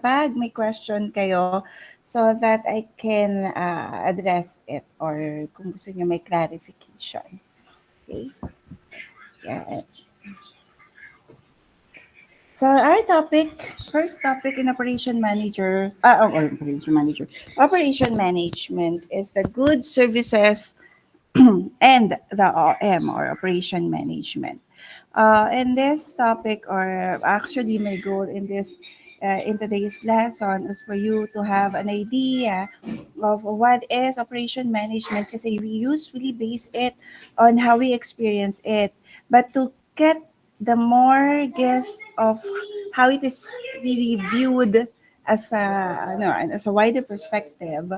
pag may question kayo so that I can address it or kung gusto niyo may clarification. Okay? Yeah. So our first topic in operation management is the goods, services, and the OM or operation management. In this topic, or actually my goal in today's lesson is for you to have an idea of what is operation management kasi we usually base it on how we experience it. But to get the more guess of how it is really viewed as a wider perspective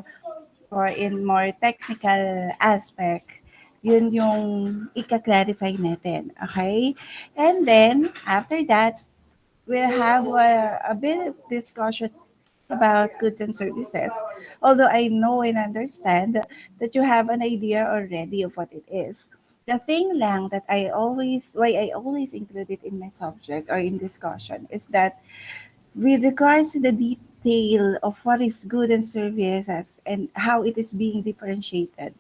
or in more technical aspect, yun yung ika-clarify natin. Okay? And then, after that, we'll have a bit of discussion about goods and services. Although I know and understand that you have an idea already of what it is. The thing lang that why I always include it in my subject or in discussion is that with regards to the detail of what is good and services and how it is being differentiated,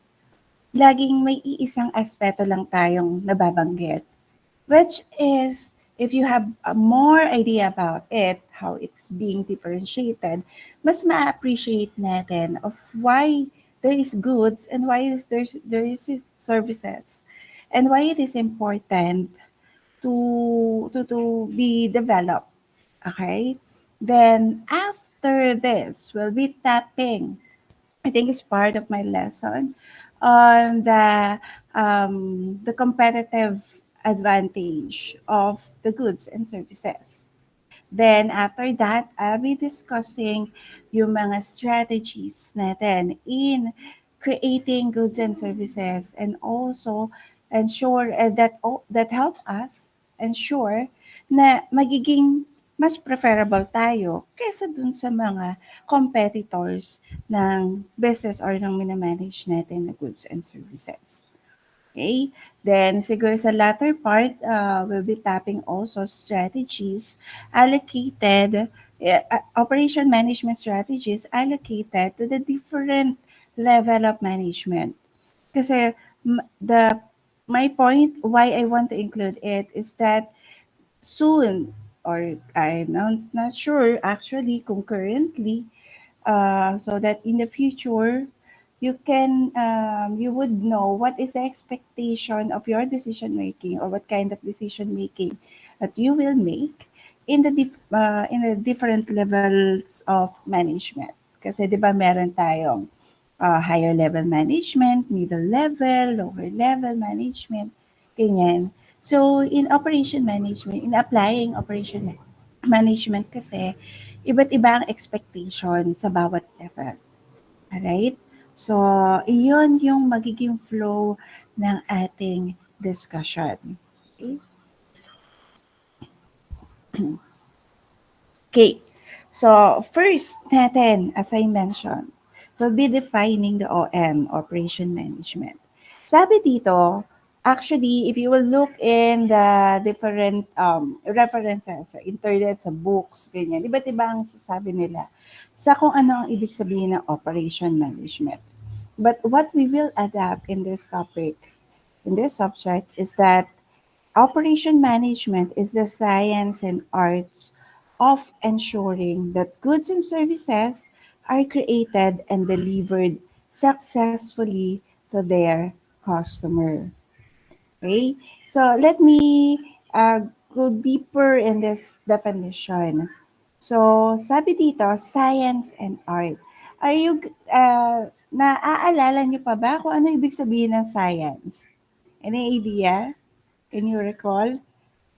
laging may iisang aspeto lang tayong nababanggit, which is if you have a more idea about it, how it's being differentiated, mas ma-appreciate natin of why there is goods and why there is services and why it is important to be developed. Okay? Then after this, we'll be tapping, I think it's part of my lesson on the competitive advantage of the goods and services. Then after that, I'll be discussing yung mga strategies natin in creating goods and services and also ensure that help us ensure na magiging mas preferable tayo kaysa dun sa mga competitors ng business or ng minamanage natin na goods and services. Okay? Then, siguro sa latter part, we'll be tapping also strategies operation management strategies allocated to the different level of management. Kasi the my point why I want to include it is that soon, or I'm not sure actually concurrently, so that in the future you would know what is the expectation of your decision making or what kind of decision making that you will make in the different levels of management. Kasi 'di ba meron tayong higher level management, middle level, lower level management, ganyan. So in operation management, in applying management kasi iba't iba ang expectation sa bawat level. Alright? So, iyon yung magiging flow ng ating discussion. Okay? Okay. So, first natin, as I mentioned, we'll be defining the OM, Operation Management. Sabi dito, actually, if you will look in the different references sa internet, sa books, ganyan, iba't iba ang sasabi nila sa kung ano ang ibig sabihin ng operation management. But what we will adapt in this topic, in this subject, is that operation management is the science and arts of ensuring that goods and services are created and delivered successfully to their customer. Okay? So let me go deeper in this definition. So sabi dito, science and art. Are you, naaalala niyo pa ba kung ano ibig sabihin ng science? Any idea? Can you recall?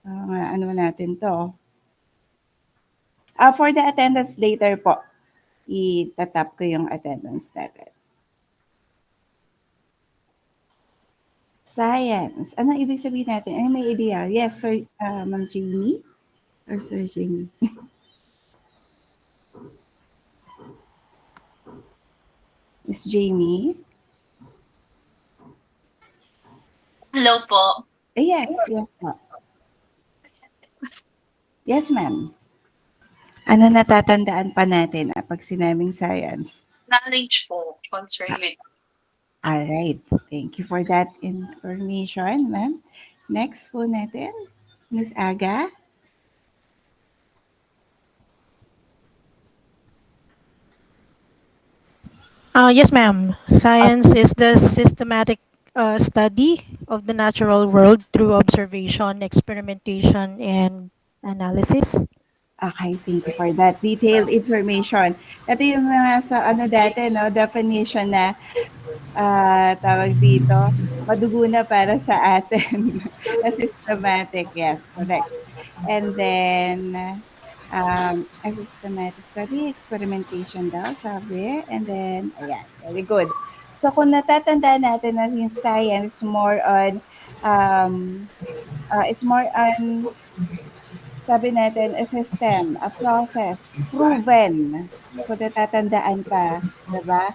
Ano natin to? For the attendance later po, itatap ko yung attendance natin. Science. Ano ibig sabihin natin? Ay, may idea. Yes, Sir, Ma'am Jamie? Or Sir Jamie? Miss Jamie? Hello po. Yes, yes po. Yes, ma'am. Ano natatandaan pa natin pag sinabing science? Knowledge po concerned with Alright. Thank you for that information, ma'am. Next po natin, Miss Aga. Yes, ma'am. Science is the systematic study of the natural world through observation, experimentation, and analysis. Okay, thank you for that detailed information. Ito yung mga sa ano dati, no, definition na tawag dito, madugo na para sa atin. A systematic, yes, correct. And then, a systematic study, experimentation daw, sabi. And then, ayan, very good. So, kung natatandaan natin na yung science more on, it's more on, sabi natin, a system, a process, proven. Kung natatandaan pa, diba?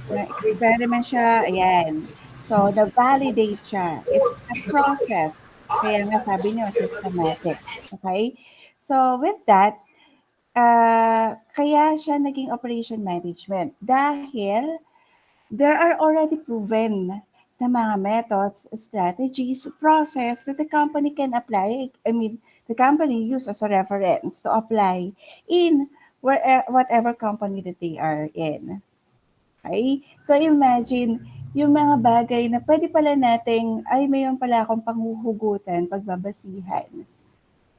Na-experiment siya, ayan. So, na-validate siya. It's a process. Kaya nga sabi niyo, systematic. Okay? So, with that, kaya siya naging operation management dahil there are already proven na mga methods, strategies, process that the company can apply. I mean, the company use as a reference to apply in whatever company that they are in. Okay? So imagine, yung mga bagay na pwede pala nating, ay mayroon pala akong panghuhugutan, pagbabasihan.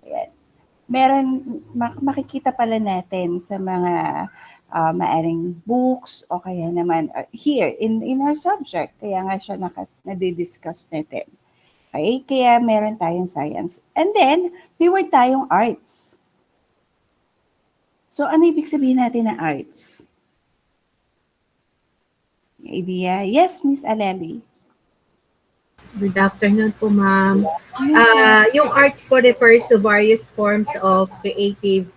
Ayan. Meron, makikita pala natin sa mga maaring books o kaya naman here in our subject. Kaya nga siya nadidiscuss natin. Okay? Kaya meron tayong science. And then, may word tayong arts. So, ano ibig sabihin natin ng arts? Idea? Yes, Miss Aleli. Good afternoon po, ma'am. Yung arts po refers to various forms of creative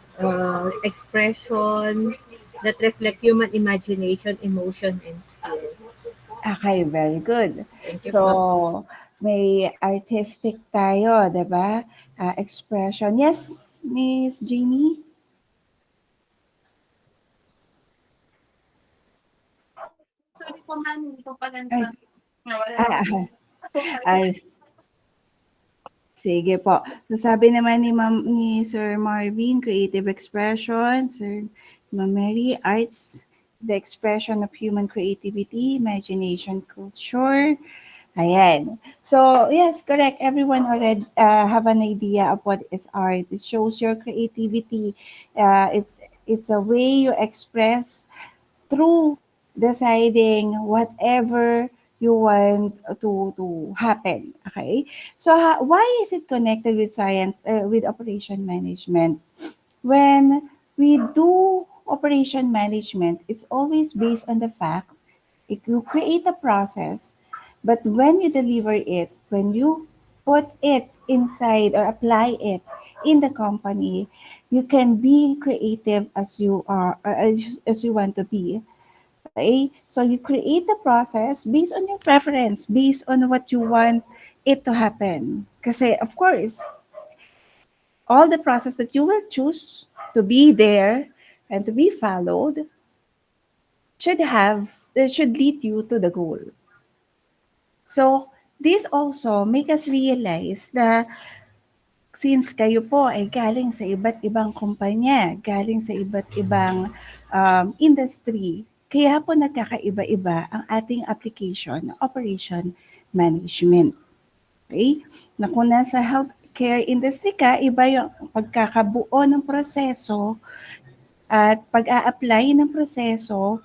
expression that reflect human imagination, emotion, and skills. Okay, very good. Thank you So, po. may artistic tayo, di ba? Expression. Yes, Miss Jeannie? sorry po man, hindi ko pala Ay, nawala. ay, sige po. So, sabi naman ni Sir Marvin, creative expression. Sir Mary, arts, the expression of human creativity, imagination, culture. Ayan. So, yes, correct. Everyone already have an idea of what is art. It shows your creativity. It's a way you express through deciding whatever you want to happen. Okay? So, why is it connected with science, with operation management? When we do operation management, it's always based on the fact if you create a process, but when you deliver it, when you put it inside or apply it in the company, you can be creative as you are, as you want to be. Okay? So you create the process based on your preference, based on what you want it to happen. Kasi of course, all the process that you will choose to be there and to be followed should lead you to the goal. So, this also make us realize na since kayo po ay galing sa iba't ibang kumpanya, galing sa iba't ibang industry, kaya po nagkakaiba-iba ang ating application ng operation management. Okay? Na kung nasa healthcare industry ka, iba yung pagkakabuo ng proseso at pag-a-apply ng proseso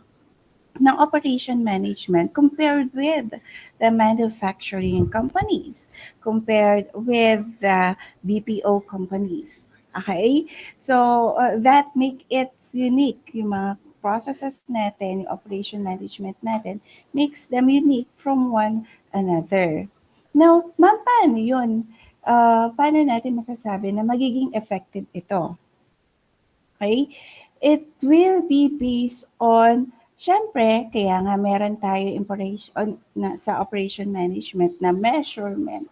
ng operation management compared with the manufacturing companies, compared with the BPO companies. Okay? So, that make it unique. Yung mga processes natin, yung operation management natin, makes them unique from one another. Now, ma'am, paano yun? Paano natin masasabi na magiging effective ito? Okay? It will be based on, syempre, kaya nga meron tayo sa operation management na measurement.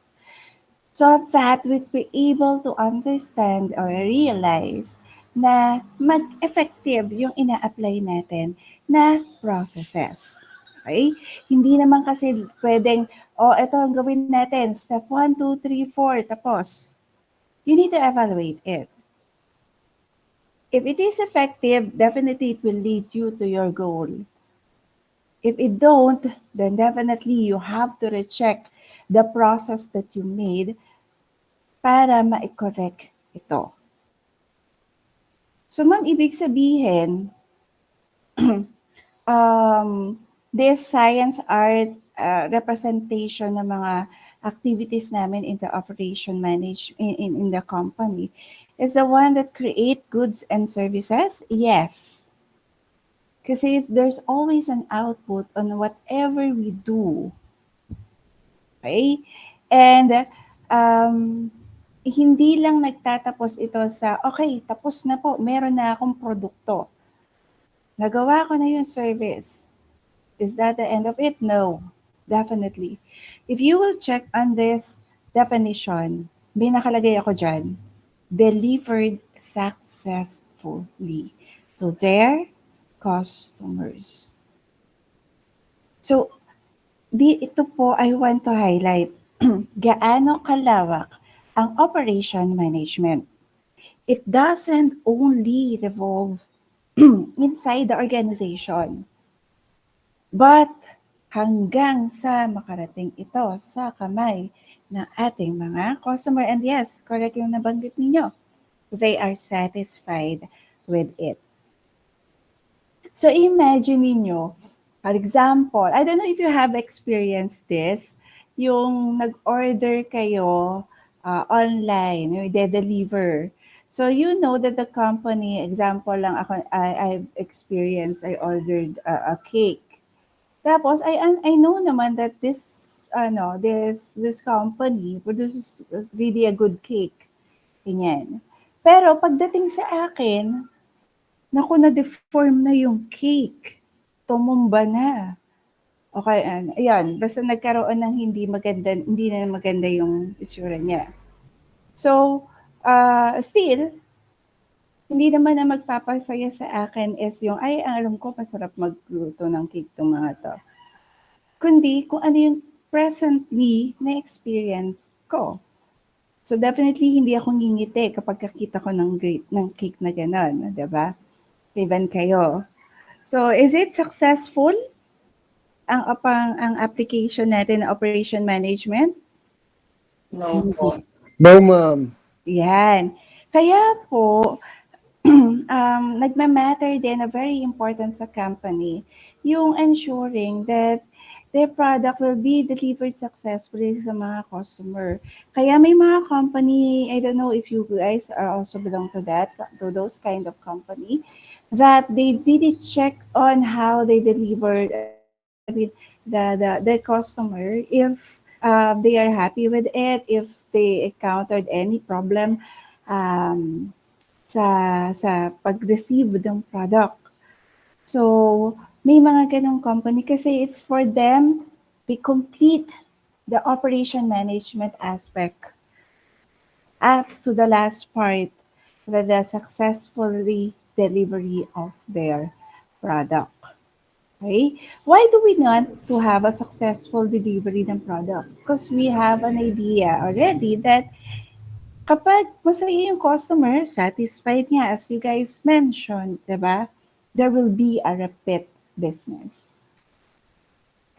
So that we be able to understand or realize na mag-effective yung ina-apply natin na processes. Okay? Hindi naman kasi pwedeng, ito ang gawin natin, step 1, 2, 3, 4, tapos. You need to evaluate it. If it is effective, definitely it will lead you to your goal. If it don't, then definitely you have to recheck the process that you made para ma-correct ito. So, ma'am, ibig sabihin, this science art representation ng mga activities namin in the operation in the company is the one that create goods and services? Yes. Kasi there's always an output on whatever we do. Okay? And hindi lang nagtatapos ito sa, okay, tapos na po, meron na akong produkto. Nagawa ko na yung service. Is that the end of it? No, definitely. If you will check on this definition, may nakalagay ako dyan, delivered successfully to their customers. So, ito po I want to highlight gaano kalawak ang operation management. It doesn't only revolve inside the organization, but hanggang sa makarating ito sa kamay ng ating mga customer. And yes, correct yung nabanggit ninyo. They are satisfied with it. So imagine ninyo, for example, I don't know if you have experienced this, yung nag-order kayo online, yung de-deliver. So you know that the company, example lang ako, I've experienced, I ordered a cake. Tapos I know naman that this company produces really a good cake. Ganyan. Pero pagdating sa akin, naku, na-deform na yung cake. Tumumba na. Okay, ayan, basta nagkaroon ng hindi na maganda yung itsura niya. So, still, hindi naman na magpapasaya sa akin is yung, alam ko, masarap magluto ng cake itong mga to. Kundi kung ano yung presently na experience ko. So definitely hindi ako ngingiti kapag kakita ko ng cake na gano'n, 'di ba? Even kayo. So is it successful ang application natin na operation management? No po. No, ma'am. Yan. Kaya po, nagma-matter din na very important sa company yung ensuring that their product will be delivered successfully sa mga customer. Kaya may mga company, I don't know if you guys are also belong to those kind of company, that they really check on how they deliver the customer, if they are happy with it, if they encountered any problem sa pag-receive ng product. So, may mga ganong company kasi it's for them to complete the operation management aspect up to the last part, the successfully delivery of their product. Okay? Why do we want to have a successful delivery ng product? Because we have an idea already that kapag masaya yung customer, satisfied nga, as you guys mentioned, diba? There will be a repeat business.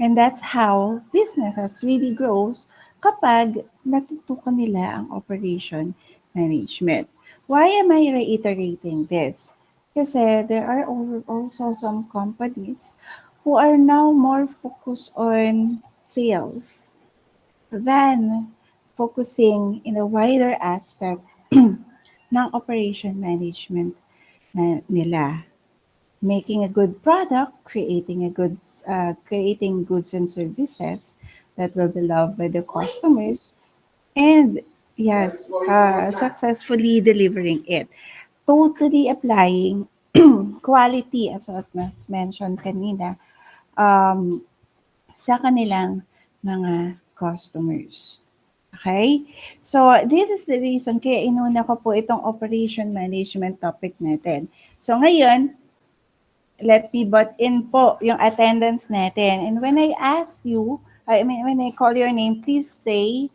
And that's how businesses really grows kapag natutukan nila ang operation management. Why am I reiterating this? Kasi there are also some companies who are now more focused on sales than focusing in a wider aspect ng operation management nila. Making a good product, creating goods and services that will be loved by the customers, and yes, successfully delivering it. Totally applying quality, as what was mentioned kanina, sa kanilang mga customers. Okay? So, this is the reason kaya inuna ko po itong operation management topic natin. So, ngayon, let me butt in po yung attendance natin. And when I ask you, when I call your name, please say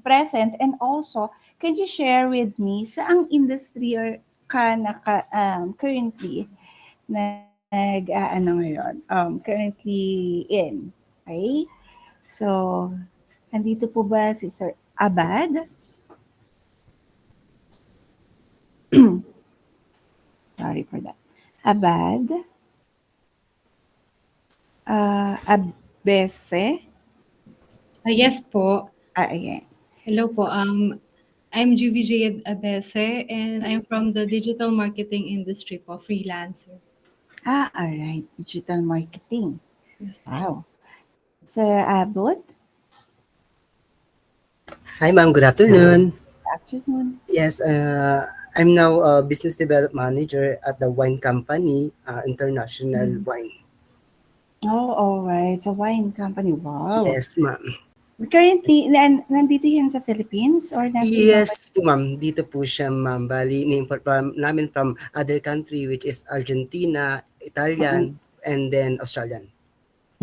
present. And also, can you share with me saang industry or ka currently currently in? Okay? So, andito po ba si Sir Abad? Sorry for that. Abad? Abese? Yes po. Ayan. Hello po. I'm Juvie Abese and I'm from the digital marketing industry po, freelancer. Alright. Digital marketing. Yes. Wow. Sir Abot? Hi, ma'am. Good afternoon. Afternoon. Yes, I'm now a business development manager at the wine company, International Wine. Oh, alright. So, wine company. Wow. Yes, ma'am. Currently, nandito yan sa Philippines or nasa ibang Yes po, ma'am. Dito po siya, ma'am. Bali, ni-import namin from other country, which is Argentina, Italian, and then Australian.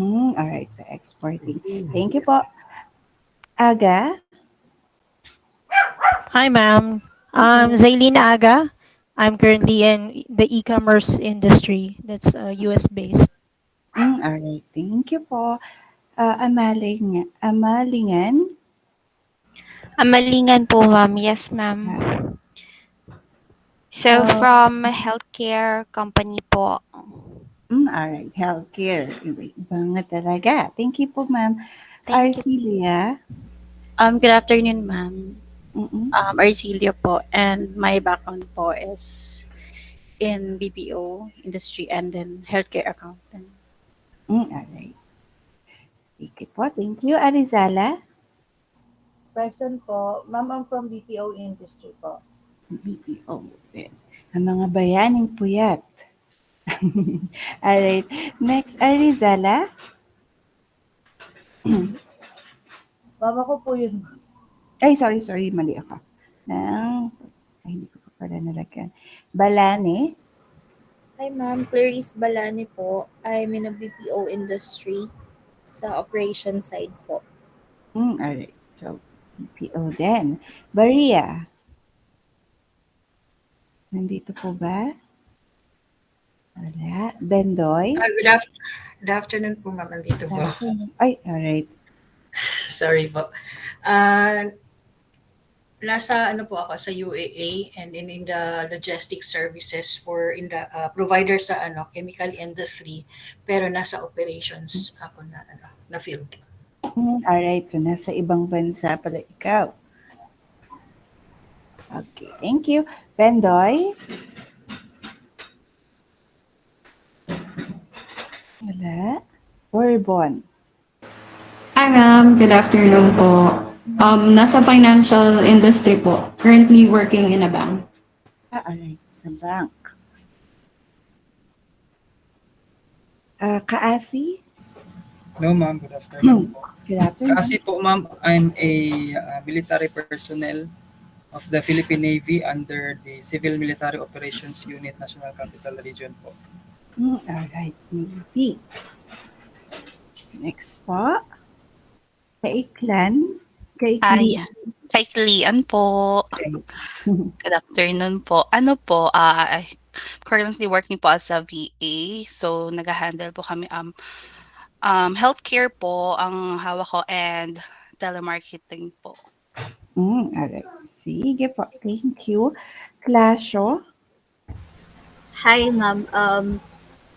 Alright. So, exporting. Thank you Yes, po. Aga? Hi, ma'am. I'm Zaylene Aga. I'm currently in the e-commerce industry. That's US based. Alright. Thank you po. Amalingan? Amalingan po, ma'am. Yes, ma'am. So, Uh, from a healthcare company po. Alright. Healthcare. Iba nga talaga. Thank you po, ma'am. Thank you. Arcelia? Good afternoon, ma'am. Mm-mm. Arcilio po, and my background po is in BPO industry and then healthcare accountant. Alright. Sige po. Thank you. Arizala? Present po. Ma'am, I'm from BPO industry po. BPO. Ang mga bayaning puyat. Alright. Next, Arizala? Mama ko po yun. Ay, sorry. Mali ako. Hindi ko pa pala nalagyan. Balane? Hi ma'am, Clarice Balani po. I'm in a BPO industry sa operation side po. Alright. So, BPO din. Baria? Nandito po ba? Wala. Bendoy? Good afternoon po, ma'am. Nandito po. Ay, alright. Sorry po. Nasa ano po ako sa UAA and in the logistics services for in the provider sa chemical industry, pero nasa operations ako na field. Alright. So, nasa ibang bansa pala ikaw. Okay. Thank you. Bendoy? Wala. Bourbon? Hi ma'am, good afternoon po. Nasa financial industry po. Currently working in a bank. Alright. Sa bank. Kaasi? Hello, ma'am. Good afternoon po. Good afternoon. Kasi po, ma'am, I'm a military personnel of the Philippine Navy under the Civil Military Operations Unit, National Capital Region po. Alright. Navy. Next po. Kaiklan? Kaiklian? Kaiklian po. Good afternoon po. Ano po, currently working po as a VA. So, nag-handle po kami healthcare po ang hawak ko and telemarketing po. Alright. Sige po. Thank you. Clasho? Hi ma'am,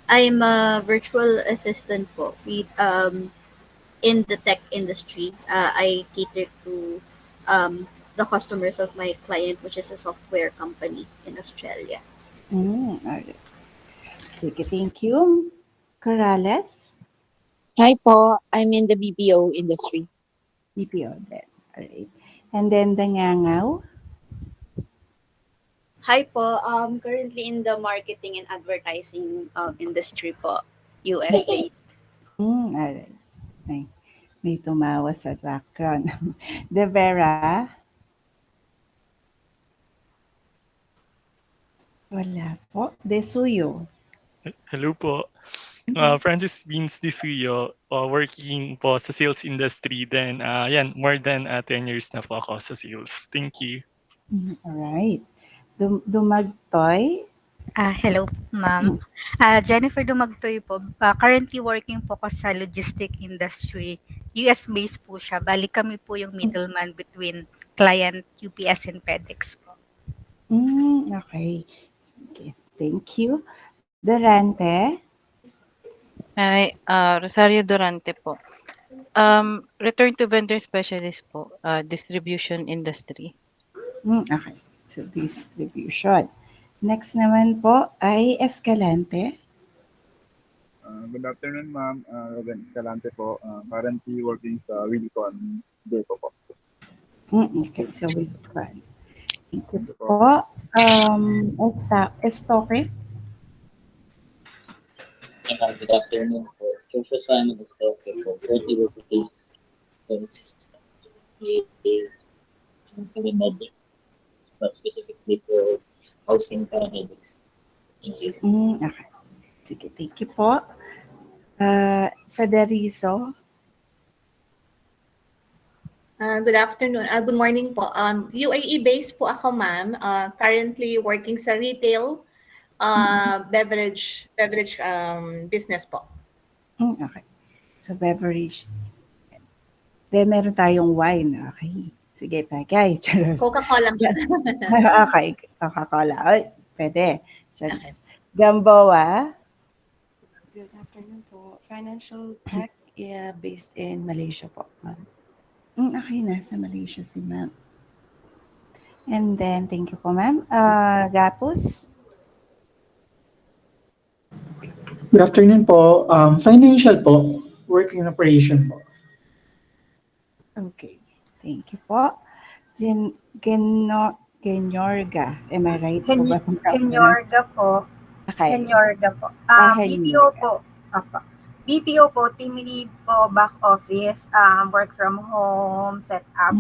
I'm a virtual assistant po in the tech industry. I cater to the customers of my client, which is a software company in Australia. Alright. Sige, thank you. Corrales? Hi po, I'm in the BPO industry. BPO din. Alright. And then, Dangangaw? Hi po, currently in the marketing and advertising industry po, US based. Alright. Okay. May tumawa sa background. De Vera? Wala po. De Suyo? Hello po. Francis Beans Disuyo, working po sa sales industry. Then, yan, more than 10 years na po ako sa sales. Thank you. Alright. Dumagtoy? Hello, ma'am. Jennifer Dumagtoy po. Currently working po ko sa logistic industry. US-based po siya. Bali kami po yung middleman between client, UPS, and FedEx po. Okay. Thank you. Durante? Hi, Rosario Durante po. Return to vendor specialist po, distribution industry. Okay. So, distribution. Next naman po ay Escalante. Good afternoon, ma'am. Robin Escalante po. Currently working sa Wilcon Deco po. Okay, so Wilcon. Thank you po. Estoque? Good afternoon po. Social Simon Estoque po. Currently working not specifically for housing paramedics. Thank you. Okay. Sige, thank you po. Federizo? Good afternoon. Good morning po. UAE-based po ako, ma'am. Currently working sa retail beverage business po. Okay. So, beverage. Then, meron tayong wine. Okay. Sige, tagay. Coca-Cola. Okay. Coca-Cola. Ay, pwede. Okay. Gamboa? Good afternoon po. Financial tech based in Malaysia po, ma'am. Okay, nasa Malaysia si ma'am. And then, thank you po, ma'am. Gapus? Good afternoon po. Financial po. Working operation po. Okay. Thank you po. Genyorga. Am I right po ba? Genyorga po. Okay. Genyorga po. BPO po. BPO po, team lead po, back office, work from home, set up,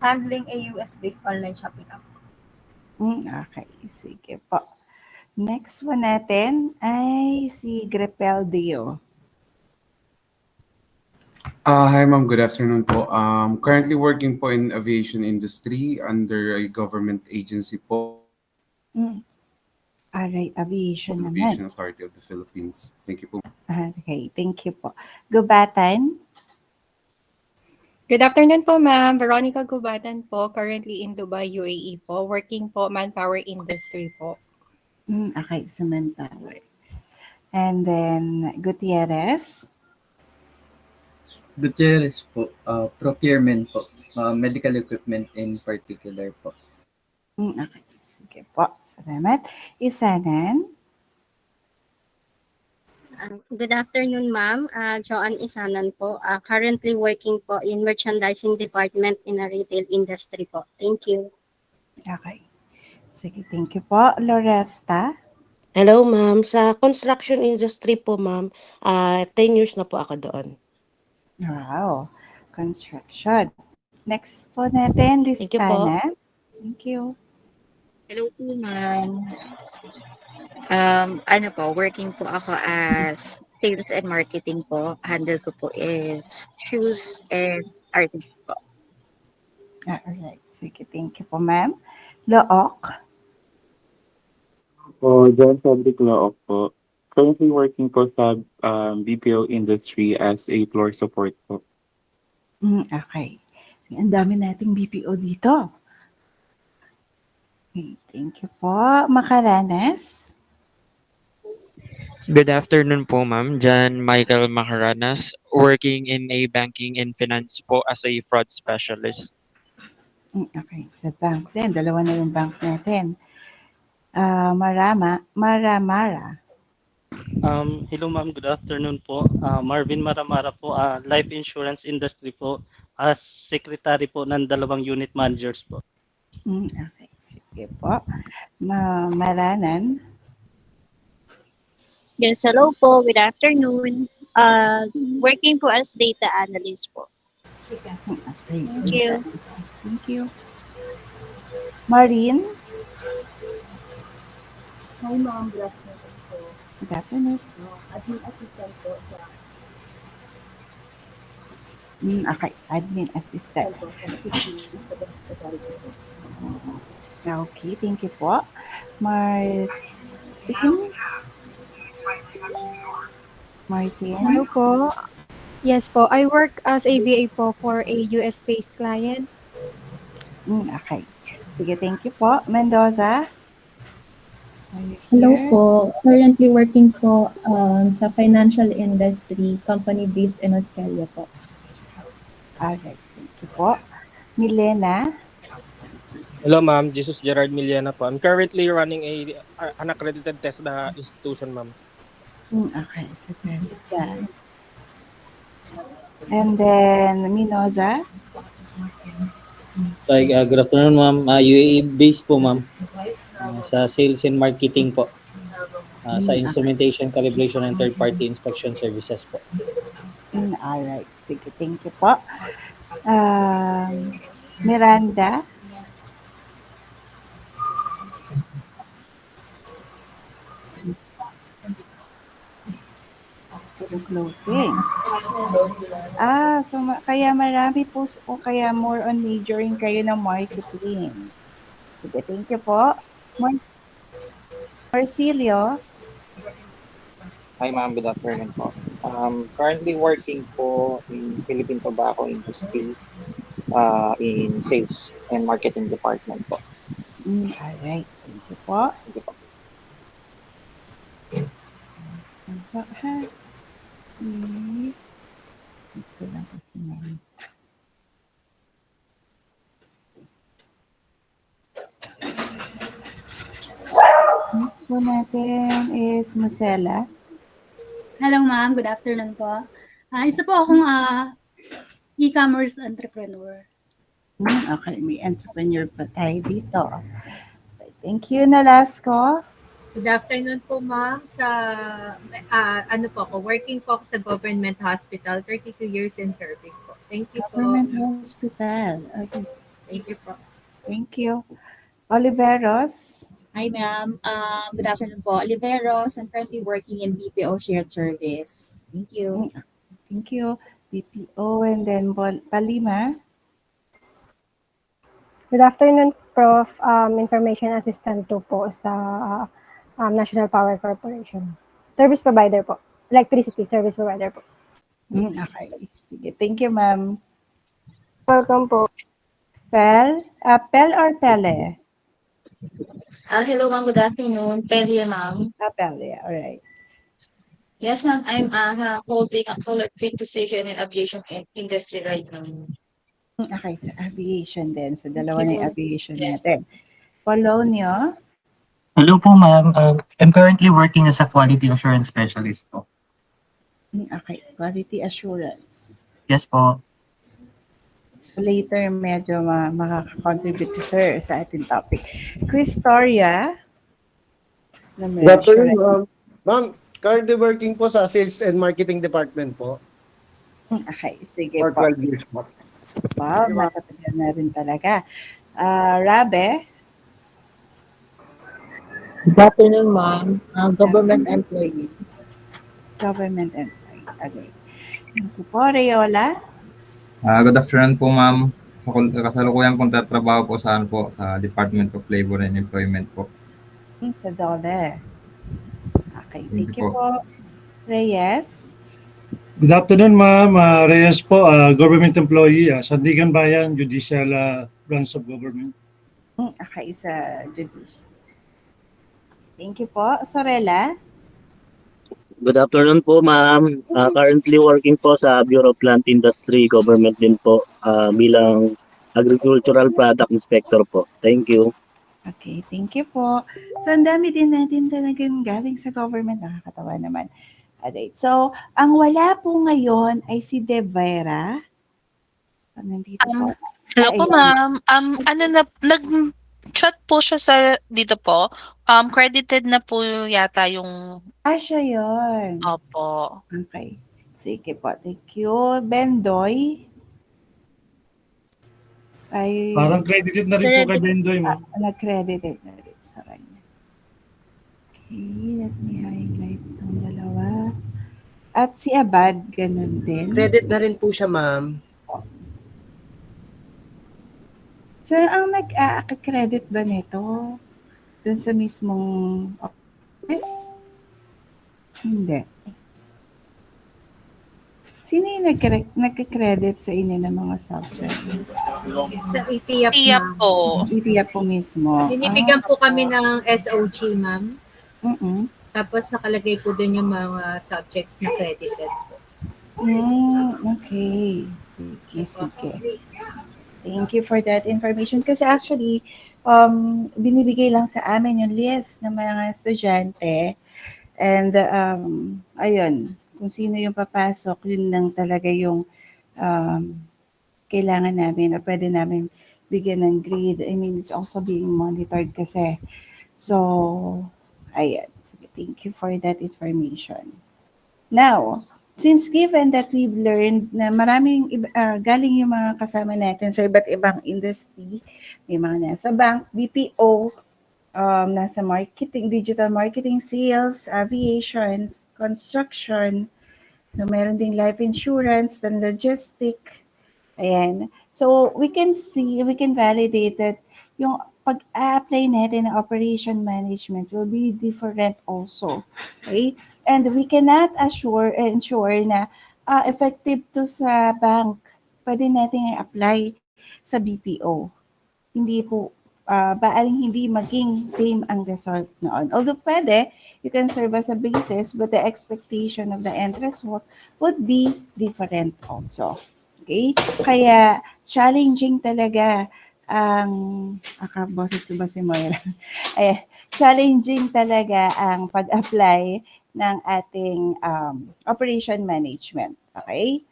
handling a US-based online shopping app. Okay, sige po. Next one natin ay si Grepel Dio. Hi ma'am, good afternoon po. Currently working po in aviation industry under a government agency po. Alright, aviation naman. Aviation Authority of the Philippines. Thank you po. Okay, thank you po. Gubatan? Good afternoon po, ma'am. Veronica Gubatan po, currently in Dubai, UAE po. Working po, manpower industry po. Okay, sa manpower. And then, Gutierrez? Gutierrez po, procurement po, medical equipment in particular po. Okay, sige po. Salamat. Isanan? Good afternoon, ma'am. Joanne Isanan po. Currently working po in merchandising department in a retail industry po. Thank you. Okay. Sige, thank you po. Loresta? Hello, ma'am. Sa construction industry po, ma'am, 10 years na po ako doon. Wow. Construction. Next po natin, Thank you po. Listana. Thank you. Hello po, ma'am. Working po ako as sales and marketing po. Handle ko po is shoes and artist po. Alright. Sige, thank you po, ma'am. Look. John Cedric Laok po. Currently working po sa BPO industry as a floor support po. Okay. Ang dami nating BPO dito. Okay, thank you po. Makaranas? Good afternoon po, ma'am. Jan Michael Macaranas, working in a banking and finance po as a fraud specialist. Okay, sa bank din. Dalawa na yung bank natin. Maramara. Hello ma'am, good afternoon po. Marvin Maramara po, life insurance industry po, as secretary po ng 2 unit managers po. Okay, sige po. Maranan. Yes, hello po. Good afternoon. Working po as data analyst po. Okay. Thank you. Thank you. Maureen? Hi, ma'am. Good afternoon po. Good afternoon. Admin assistant po sa Okay, admin assistant. Okay, thank you po. Martin? Hello po. Yes po, I work as a VA po for a US-based client. Okay. Sige, thank you po. Mendoza? Are you Hello here? po. Currently working po sa financial industry, company based in Australia po. Okay, thank you po. Milena? Hello, ma'am. Jesus Gerard Miliana po. I'm currently running an accredited test na institution, ma'am. Okay, so that's that. And then, Minoza? So, good afternoon, ma'am. UAE based po, ma'am. Sa sales and marketing po. Sa instrumentation, calibration, and third-party inspection services po. Alright, sige, thank you po. Miranda? So, clothing. So kaya marami po, o kaya more on majoring kayo ng marketing. Sige, thank you po. Marcilio? Hi ma'am, good afternoon po. Currently working po in Philippine Tobacco Industry in sales and marketing department po. Alright, thank you po. Thank you po. Ito lang kasi naman. Next po natin is Marcela. Hello ma'am, good afternoon po. Isa po akong e-commerce entrepreneur. Okay, may entrepreneur pa tayo dito. Thank you, Nolasco. Good afternoon po, ma'am. Ano po ako, working po ako sa government hospital, 32 years in service po. Thank you po. Government hospital. Okay. Thank you po. Thank you. Oliveros. Hi, ma'am. Good afternoon po. Oliveros. I'm currently working in BPO shared service. Thank you. Thank you. BPO and then Palima. Good afternoon, Prof. Information Assistant 2 po sa National Power Corporation. Service provider po. Electricity service provider po. Okay. Sige. Thank you, ma'am. Welcome po. Pel? Pel or Pele? Hello, ma'am. Good afternoon. Pelia, ma'am. Pele. All right. Yes, ma'am. I'm holding a solar field position in aviation industry right now. Okay, sa aviation din. So, dalawa Thank na you. yung aviation Yes. natin. Polonio. Hello po, ma'am. I'm currently working as a quality assurance specialist po. Okay, quality assurance. Yes po. So, later, medyo makaka-contribute si sir sa ating topic. Christoria. Good afternoon, ma'am. Ma'am, currently working po sa sales and marketing department po. Okay, sige For po. 12 years po. Wow, makatagal na rin talaga. Rabe? Good afternoon, ma'am. Government employee. Government employee. Okay. Thank you po. Reola? Good afternoon po, ma'am. Kasalukuyan pong tatrabaho po sa Department of Labor and Employment po. Sa DOLE. Okay, thank Thank you you po. Reyes? Good afternoon, ma'am. Reyes po, government employee, Sandigan Bayan, Judicial Branch of Government. Okay, sa judicial. Thank you po. Sorella? Good afternoon po, ma'am. Currently working po sa Bureau of Plant Industry, government din po, bilang agricultural product inspector po. Thank you. Okay, thank you po. So, ang dami din natin talagang galing sa government. Nakakatawa naman. Alright. So, ang wala po ngayon ay si De Vera. Nandito po. Hello po, Ayun. ma'am. Nag-chat po siya sa dito po. Credited na po yata yung... Siya yun. Opo. Okay. Sige po, thank you. Bendoy? Ay, Parang credited na rin po kay Bendoy, ma'am. nag-credited na rin sa kanya. Okay, let me highlight ng dalawa. At si Abad, ganun din. Credit na rin po siya, ma'am. So, ang nag-credit ba nito dun sa mismong office? Hindi. Sino yung nag-credit sa inyo ng mga subject? Sa ETIAP, Tiyak ma'am. po. ETIAP po mismo. Binibigyan po kami ng SOG, ma'am. Mm-mm. Tapos nakalagay po dun yung mga subjects na credited po. Okay. Sige, sige. Thank you for that information. Kasi actually, binibigay lang sa amin yung list ng mga estudyante. And, ayun, kung sino yung papasok, yun lang talaga yung kailangan namin o pwede namin bigyan ng grade. I mean, it's also being monitored kasi. So, ayan. Sige, thank you for that information. Now, since given that we've learned na maraming galing yung mga kasama natin sa iba't ibang industry, may mga nasa bank, BPO, nasa marketing, digital marketing, sales, aviation, construction, no, meron ding life insurance, and logistic. Ayan. So, we can see, we can validate that yung pag-apply natin ng operation management will be different also. Okay? And we cannot ensure na effective to sa bank. Pwede natin i-apply sa BPO. Hindi po, baaling hindi maging same ang result noon. Although pwede, you can serve as a basis, but the expectation of the end result would be different also. Okay? Kaya challenging talaga ang boses ko ba si Moira? Challenging talaga ang pag-apply ng ating operation management. Okay?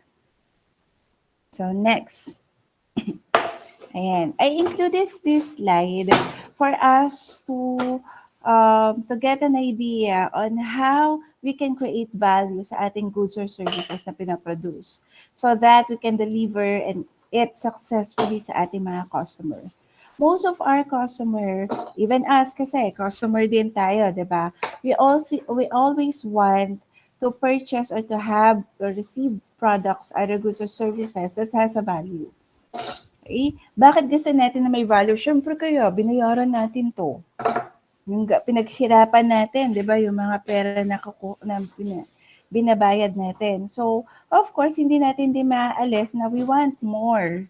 So, next. Ayan. I included this slide for us to get an idea on how we can create value sa ating goods or services na pinaproduce so that we can deliver it successfully sa ating mga customer. Most of our customer, even us kasi, customer din tayo, di ba? We always want to purchase or to have or receive products, other goods or services that has a value. Okay? Bakit gusto natin na may value? Siyempre kayo, binayaran natin to. Yung pinaghirapan natin, di ba? Yung mga pera na binabayad natin. So, of course, hindi natin din maaalis na we want more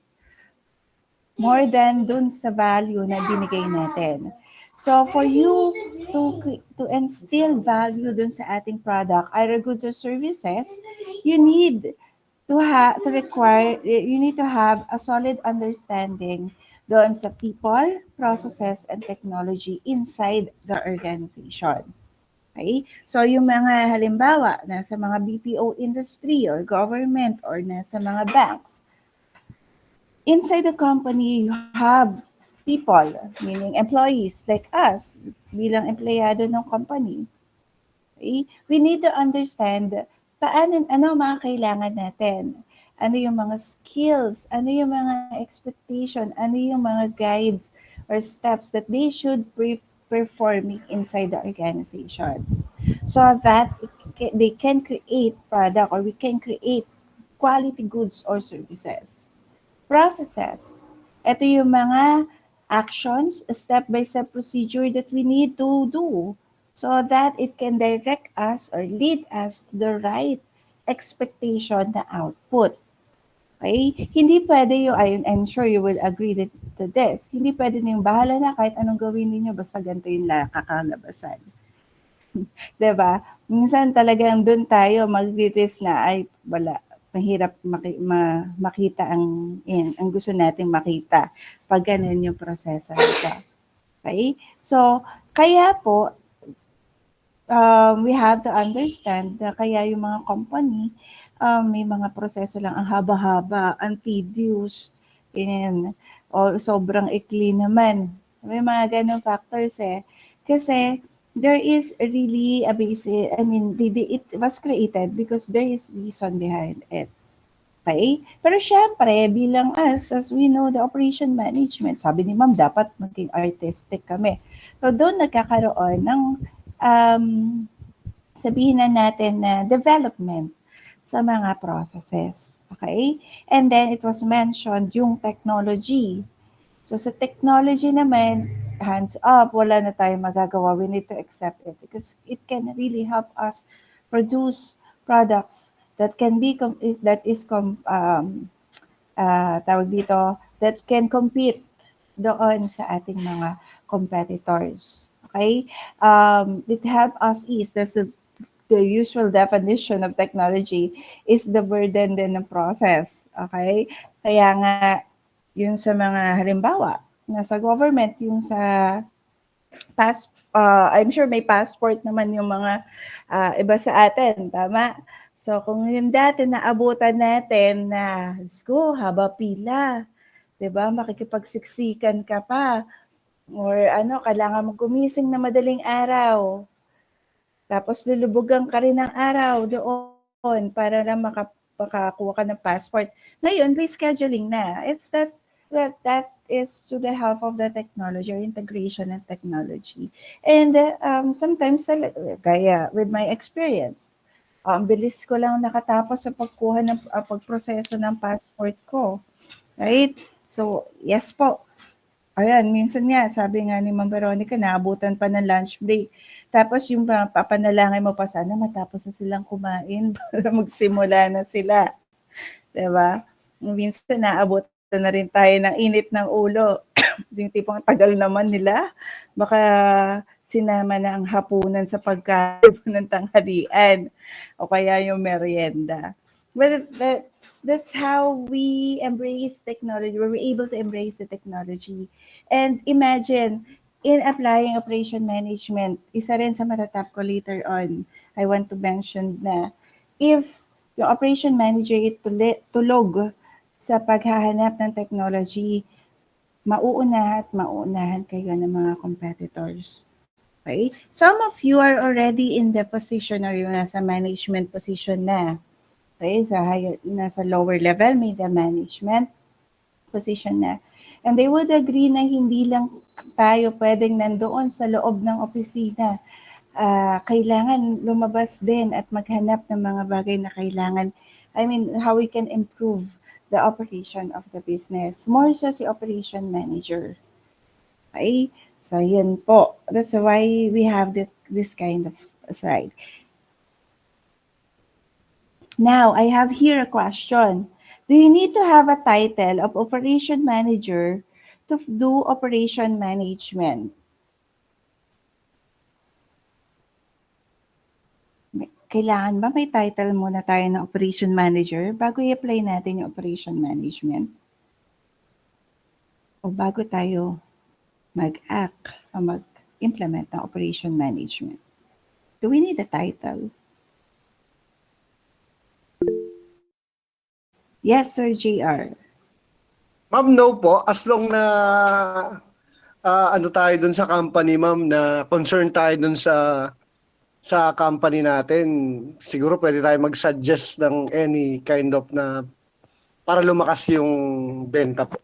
than dun sa value na binigay natin. So, for you to instill value dun sa ating product, either goods or services, you need to have a solid understanding doon sa people, processes, and technology inside the organization. Okay? So, yung mga halimbawa, nasa mga BPO industry or government or nasa mga banks, inside the company, you have people, meaning employees like us, bilang empleyado ng company. Okay? We need to understand ano mga kailangan natin. Ano yung mga skills, ano yung mga expectation, ano yung mga guides or steps that they should be performing inside the organization. So that they can create product or we can create quality goods or services. Processes. Ito yung mga actions, step-by-step procedure that we need to do so that it can direct us or lead us to the right expectation na output. Okay? Hindi pwede yung, I'm sure you will agree to this, hindi pwede na yung bahala na kahit anong gawin niyo basta ganito yung kakalabasan. Diba? Minsan talagang doon tayo mag-risk na, ay, wala, mahirap makita ang gusto nating makita pag ganun yung proseso nito. Okay? So, kaya po, we have to understand na kaya yung mga company, may mga proseso lang ang haba-haba, ang tedious, o sobrang ikli naman. May mga ganong factors eh. Kasi there is really a basic, I mean, it was created because there is reason behind it. Okay? Pero syempre, bilang us, as we know, the operation management, sabi ni ma'am, dapat maging artistic kami. So doon nagkakaroon ng, sabihin na natin na development sa mga processes. Okay? And then it was mentioned yung technology. So sa technology naman, hands up, wala na tayong magagawa. We need to accept it because it can really help us produce products that can be tawag dito, that can compete doon sa ating mga competitors. Okay? It help us ease. That's the usual definition of technology is the burden din ng process. Okay? Kaya nga, yun sa mga halimbawa, nasa government, yung sa I'm sure may passport naman yung mga iba sa atin, tama? So kung yung dati naabutan natin na, let's go, haba pila, 'di ba? Makikipagsiksikan ka pa. Or kailangan mong gumising na madaling araw. Tapos lulubugan ka rin ng araw doon para lang makakuha ka ng passport. Ngayon, rescheduling na. It's that is to the help of the technology or integration and technology. And sometimes, kaya with my experience, bilis ko lang nakatapos sa pagkuha ng pagproseso ng passport ko. Right? So, yes po. Ayan, minsan nga, sabi nga ni Ma'am Veronica, naabutan pa ng lunch break. Tapos yung papanalangin mo pa, sana matapos na silang kumain para magsimula na sila. Diba? Minsan naabutan na rin tayo ng init ng ulo. Yung tipong tagal naman nila. Baka sinama na ang hapunan sa pagkain ng tanghalian o kaya yung merienda. But that's how we embrace technology. We're able to embrace the technology. And imagine, in applying operation management, isa rin sa matatap ko later on, I want to mention na if yung operation manager tulog sa paghahanap ng technology, mauunahan kayo ng mga competitors. Okay? Some of you are already in the position or yung nasa management position na. Okay? Nasa lower level, may the management position na. And they would agree na hindi lang tayo pwedeng nandoon sa loob ng opisina. Kailangan lumabas din at maghanap ng mga bagay na kailangan. I mean, how we can improve the operation of the business. More so si operation manager. Okay? So, yun po. That's why we have this kind of slide. Now, I have here a question. Do you need to have a title of operation manager to do operation management? Kailangan ba may title muna tayo ng operation manager bago i-apply natin yung operation management? O bago tayo mag-act o mag-implement ng operation management? Do we need a title? Yes, Sir JR. Ma'am, no po. As long na tayo dun sa company, ma'am, na concerned tayo dun sa company natin, siguro pwede tayo mag-suggest ng any kind of na para lumakas yung benta po.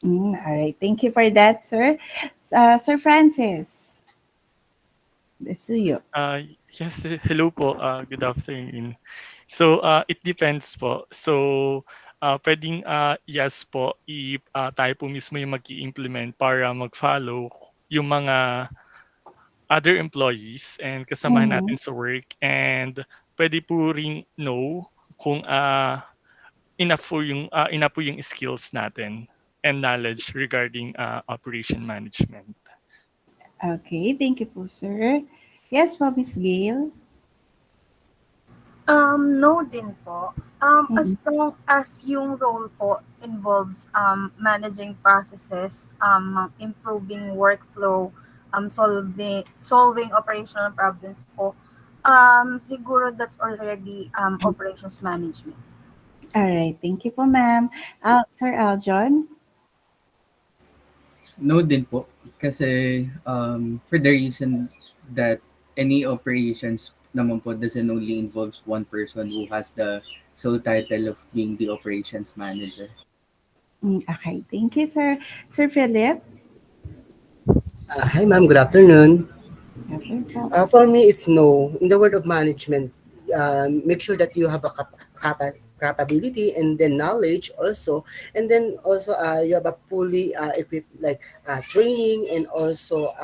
Alright, thank you for that, sir. Sir Francis. Desuyo. Yes, hello po. Good afternoon. So, it depends po. So, pwedeng yes po, tayo po mismo yung mag-i-implement para mag-follow yung mga other employees and kasamahan natin sa work, and pwede po ring no kung enough po yung skills natin and knowledge regarding operation management. Okay, thank you po, sir. Yes po, Miss Gail. No din po. As long as yung role po involves managing processes, improving workflow, solving operational problems po, siguro that's already operations management. All right, thank you po, ma'am. Sir Aljon? No din po. Kasi for the reason that any operations naman po doesn't only involves one person who has the sole title of being the operations manager. Okay, thank you, sir. Sir Philip? Hi, ma'am. Good afternoon. Okay po. For me, it's no. In the world of management, make sure that you have a capability and then knowledge also, and then also you have a fully equipped like training and also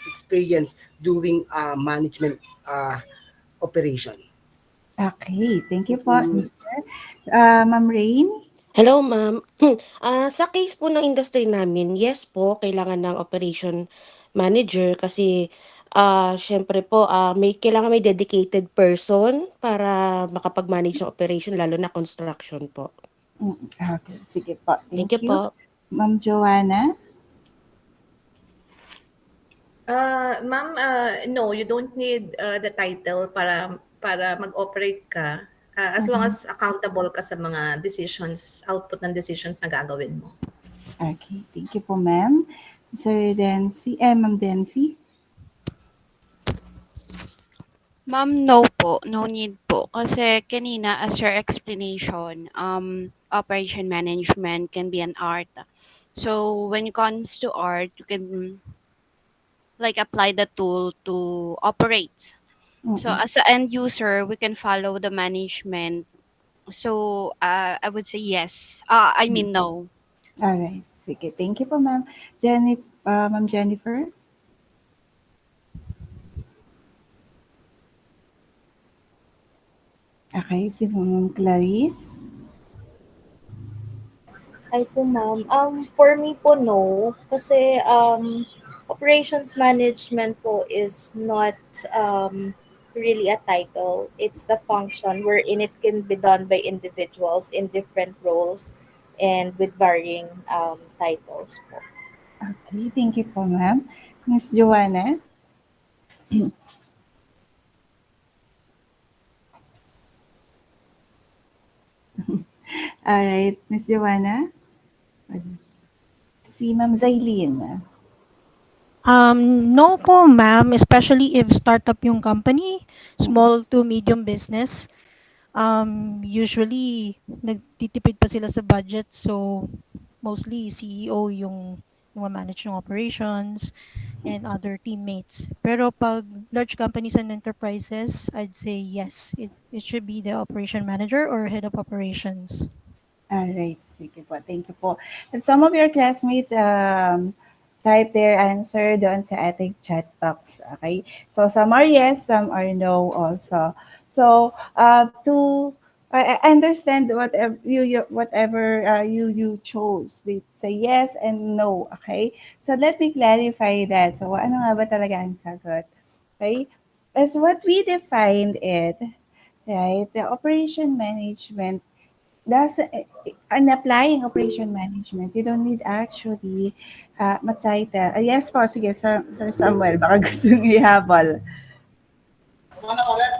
experience doing management operation. Okay, thank you po, sir. Ma'am Rain? Hello, ma'am. Sa case po ng industry namin, yes po, kailangan ng operation manager kasi syempre po, kailangan may dedicated person para makapag-manage ng operation, lalo na construction po. Okay, sige po. Thank you po. Ma'am Joanna? Ma'am, no, you don't need the title para mag-operate ka as long as accountable ka sa mga decisions, output ng decisions na gagawin mo. Okay, thank you po, ma'am. Sir Dency, Ma'am Dency? Ma'am, no po. No need po. Kasi kanina, as your explanation, operation management can be an art. So, when it comes to art, you can like apply the tool to operate. So, as an end user, we can follow the management. So, I would say yes. I mean, no. All right, sige. Thank you po, ma'am. Ma'am Jennifer? Okay, si Ma'am Clarice? Hi po, ma'am. For me po, no. Kasi operations management po is not really a title. It's a function wherein it can be done by individuals in different roles and with varying titles po. Okay, thank you po, ma'am. Miss Joanna? All right, Miss Joanna? Si Ma'am Zailin. No po, ma'am, especially if startup yung company, small to medium business. Usually, nagtitipid pa sila sa budget, so mostly CEO yung manage ng operations and other teammates. Pero pag large companies and enterprises, I'd say yes, it should be the operation manager or head of operations. All right, sige po. Thank you po. And some of your classmates type their answer doon sa ating chat box. Okay? So some are yes, some are no also. So I understand whatever you chose. They say yes and no. Okay? So let me clarify that. So ano nga ba talaga ang sagot? Okay? As what we defined it, right? The operation management in applying operation management, you don't need actually ma-title. Yes po, sige, Sir Samuel, baka gusto nyo ihabol.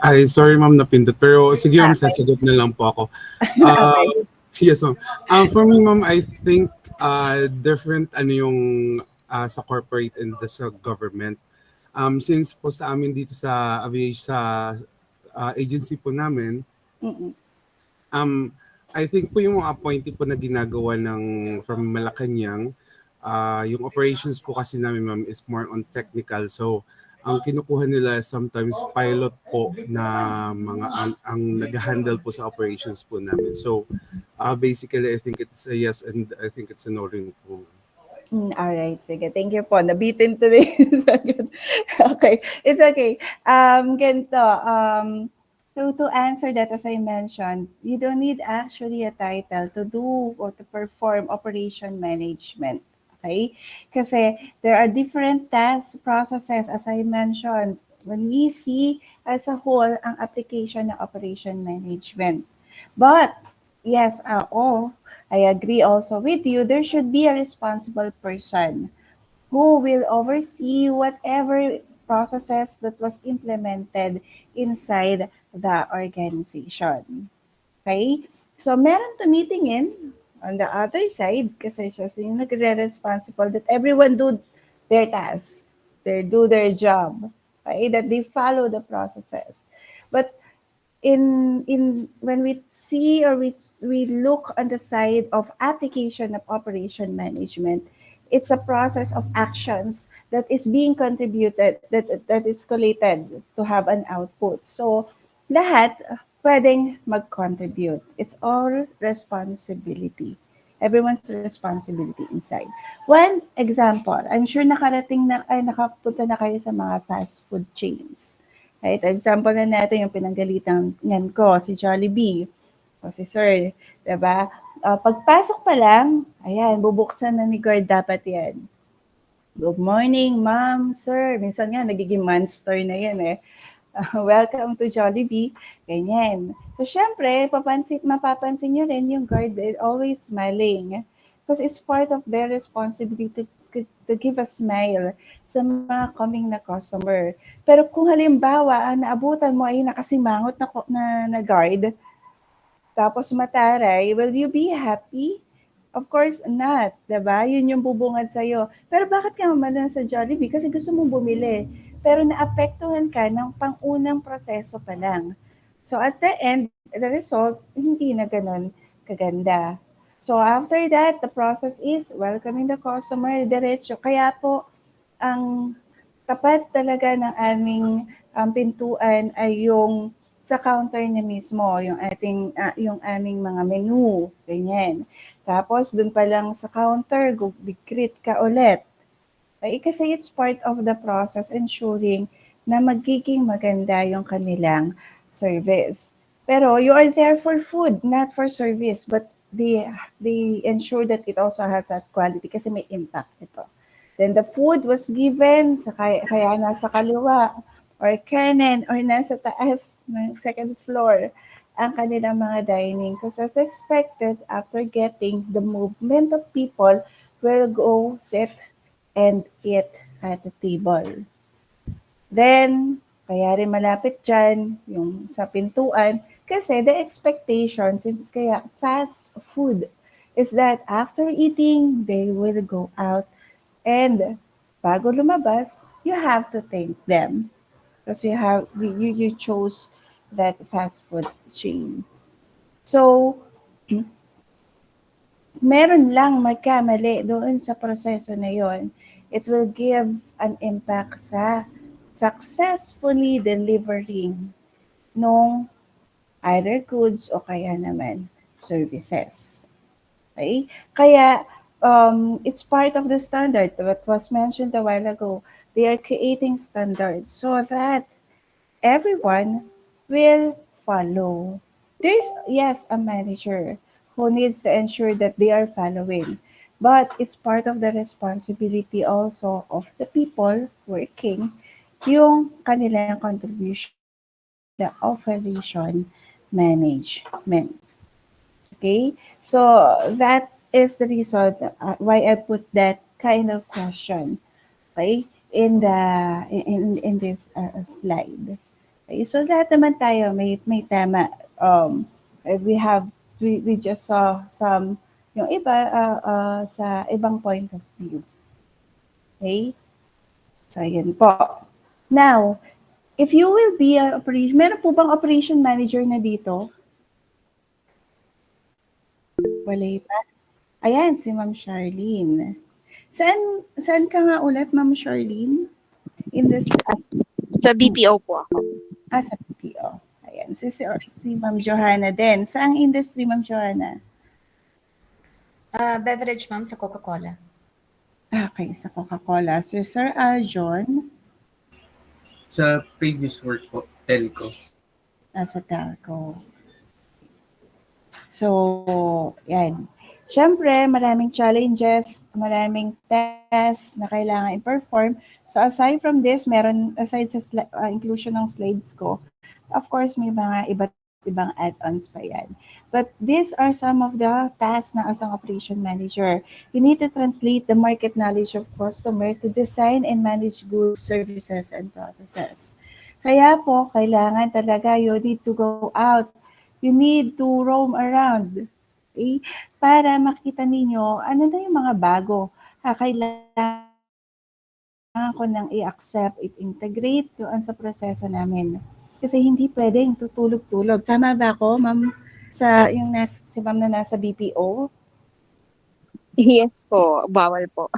Ay, sorry ma'am, napindot. Pero sige ma'am, sasagot na lang po ako. Yes ma'am. For me ma'am, I think different yung sa corporate and sa government. Since po sa amin dito sa aviation, sa agency po namin, I think po yung mga appointee po na ginagawa from Malacanang, yung operations po kasi namin ma'am is more on technical. So, ang kinukuha nila sometimes pilot po na mga ang nag-handle po sa operations po namin. So, basically, I think it's a yes and I think it's a no rin po. All right, sige. Thank you po. Nabitin today. Okay, it's okay. Ganito, so to answer that, as I mentioned, you don't need actually a title to do or to perform operation management. Okay? Kasi there are different tasks, processes, as I mentioned, when we see as a whole ang application ng operation management. But, yes, I agree also with you, there should be a responsible person who will oversee whatever processes that was implemented inside the organization. Okay? So, meron tumitingin on the other side kasi siya yung nagre-responsible that everyone do their tasks, do their job. okay, that they follow the processes. But in when we see or we look on the side of application of operation management, it's a process of actions that is being contributed, that is collated to have an output. So lahat pwedeng mag-contribute. It's all responsibility. Everyone's responsibility inside. One example, I'm sure nakapunta na kayo sa mga fast food chains. Right? Example na natin yung pinanggalitan ko, si Jollibee. O si Sir, diba? Pagpasok pa lang, ayan, bubuksan na ni guard dapat yan. Good morning, ma'am, sir. Minsan nga, nagiging monster na yan eh. Welcome to Jollibee. Ganyan. So, syempre, mapapansin nyo rin yung guard always smiling. Because it's part of their responsibility to give a smile sa mga coming na customer. Pero kung halimbawa, naabutan mo ay nakasimangot na guard, tapos mataray, will you be happy? Of course not, diba? Yun yung bubungad sa'yo. Pero bakit ka mamalan sa Jollibee? Kasi gusto mong bumili. Pero naapektuhan ka ng pangunang proseso pa lang. So at the end, the result, hindi na ganun kaganda. So after that, the process is welcoming the customer, diretso. Kaya po, ang tapat talaga ng aming pintuan ay yung sa counter niya mismo, yung aming mga menu, ganyan. Tapos dun pa lang sa counter, greet ka ulit. Kasi it's part of the process ensuring na magiging maganda yung kanilang service. Pero you are there for food, not for service, but they ensure that it also has that quality kasi may impact ito. Then the food was given, kaya nasa kaliwa or kanan or nasa taas ng second floor ang kanilang mga dining. Because as expected, after getting the movement of people will go sit and eat at the table. Then, kaya rin malapit dyan yung sa pintuan kasi the expectation, since kaya fast food, is that after eating, they will go out and bago lumabas, you have to thank them because you chose that fast food chain. So, meron lang magkamali doon sa proseso na yon, it will give an impact sa successfully delivering nung either goods o kaya naman services. Okay? Kaya it's part of the standard. What was mentioned a while ago, they are creating standards so that everyone will follow. There's, yes, a manager who needs to ensure that they are following. But it's part of the responsibility also of the people working yung kanilang contribution the operation management. Okay? So that is the reason why I put that kind of question, okay, in this slide. Okay? So lahat naman tayo may tama. We just saw some yung iba sa ibang point of view. Okay? So yan po. Now, if you will be an operation, meron po bang operation manager na dito? Wala pa. Ayan, si Ma'am Charlene. Saan ka nga ulit, Ma'am Charlene? In this Sa BPO po ako. Sa BPO. Ayan, si Ma'am Johanna din. Saang industry, Ma'am Johanna? Beverage, ma'am, sa Coca-Cola. Okay, sa Coca-Cola. Sir Aljon? Sa previous work po, telco. Sa telco. So, yan. Siyempre, maraming challenges, maraming tests na kailangan i-perform. So, aside from this, aside sa inclusion ng slides ko, of course, may mga iba't ibang add-ons pa yan. But these are some of the tasks na as an operation manager. You need to translate the market knowledge of customer to design and manage goods, services, and processes. Kaya po, kailangan talaga you need to go out. You need to roam around. Okay? Para makita ninyo ano na yung mga bago. Kailangan ko nang i-accept, i-integrate doon sa proseso namin. Kasi hindi pwedeng tutulog-tulog. Tama ba ako, ma'am? Si ma'am na nasa BPO? Yes po, bawal po.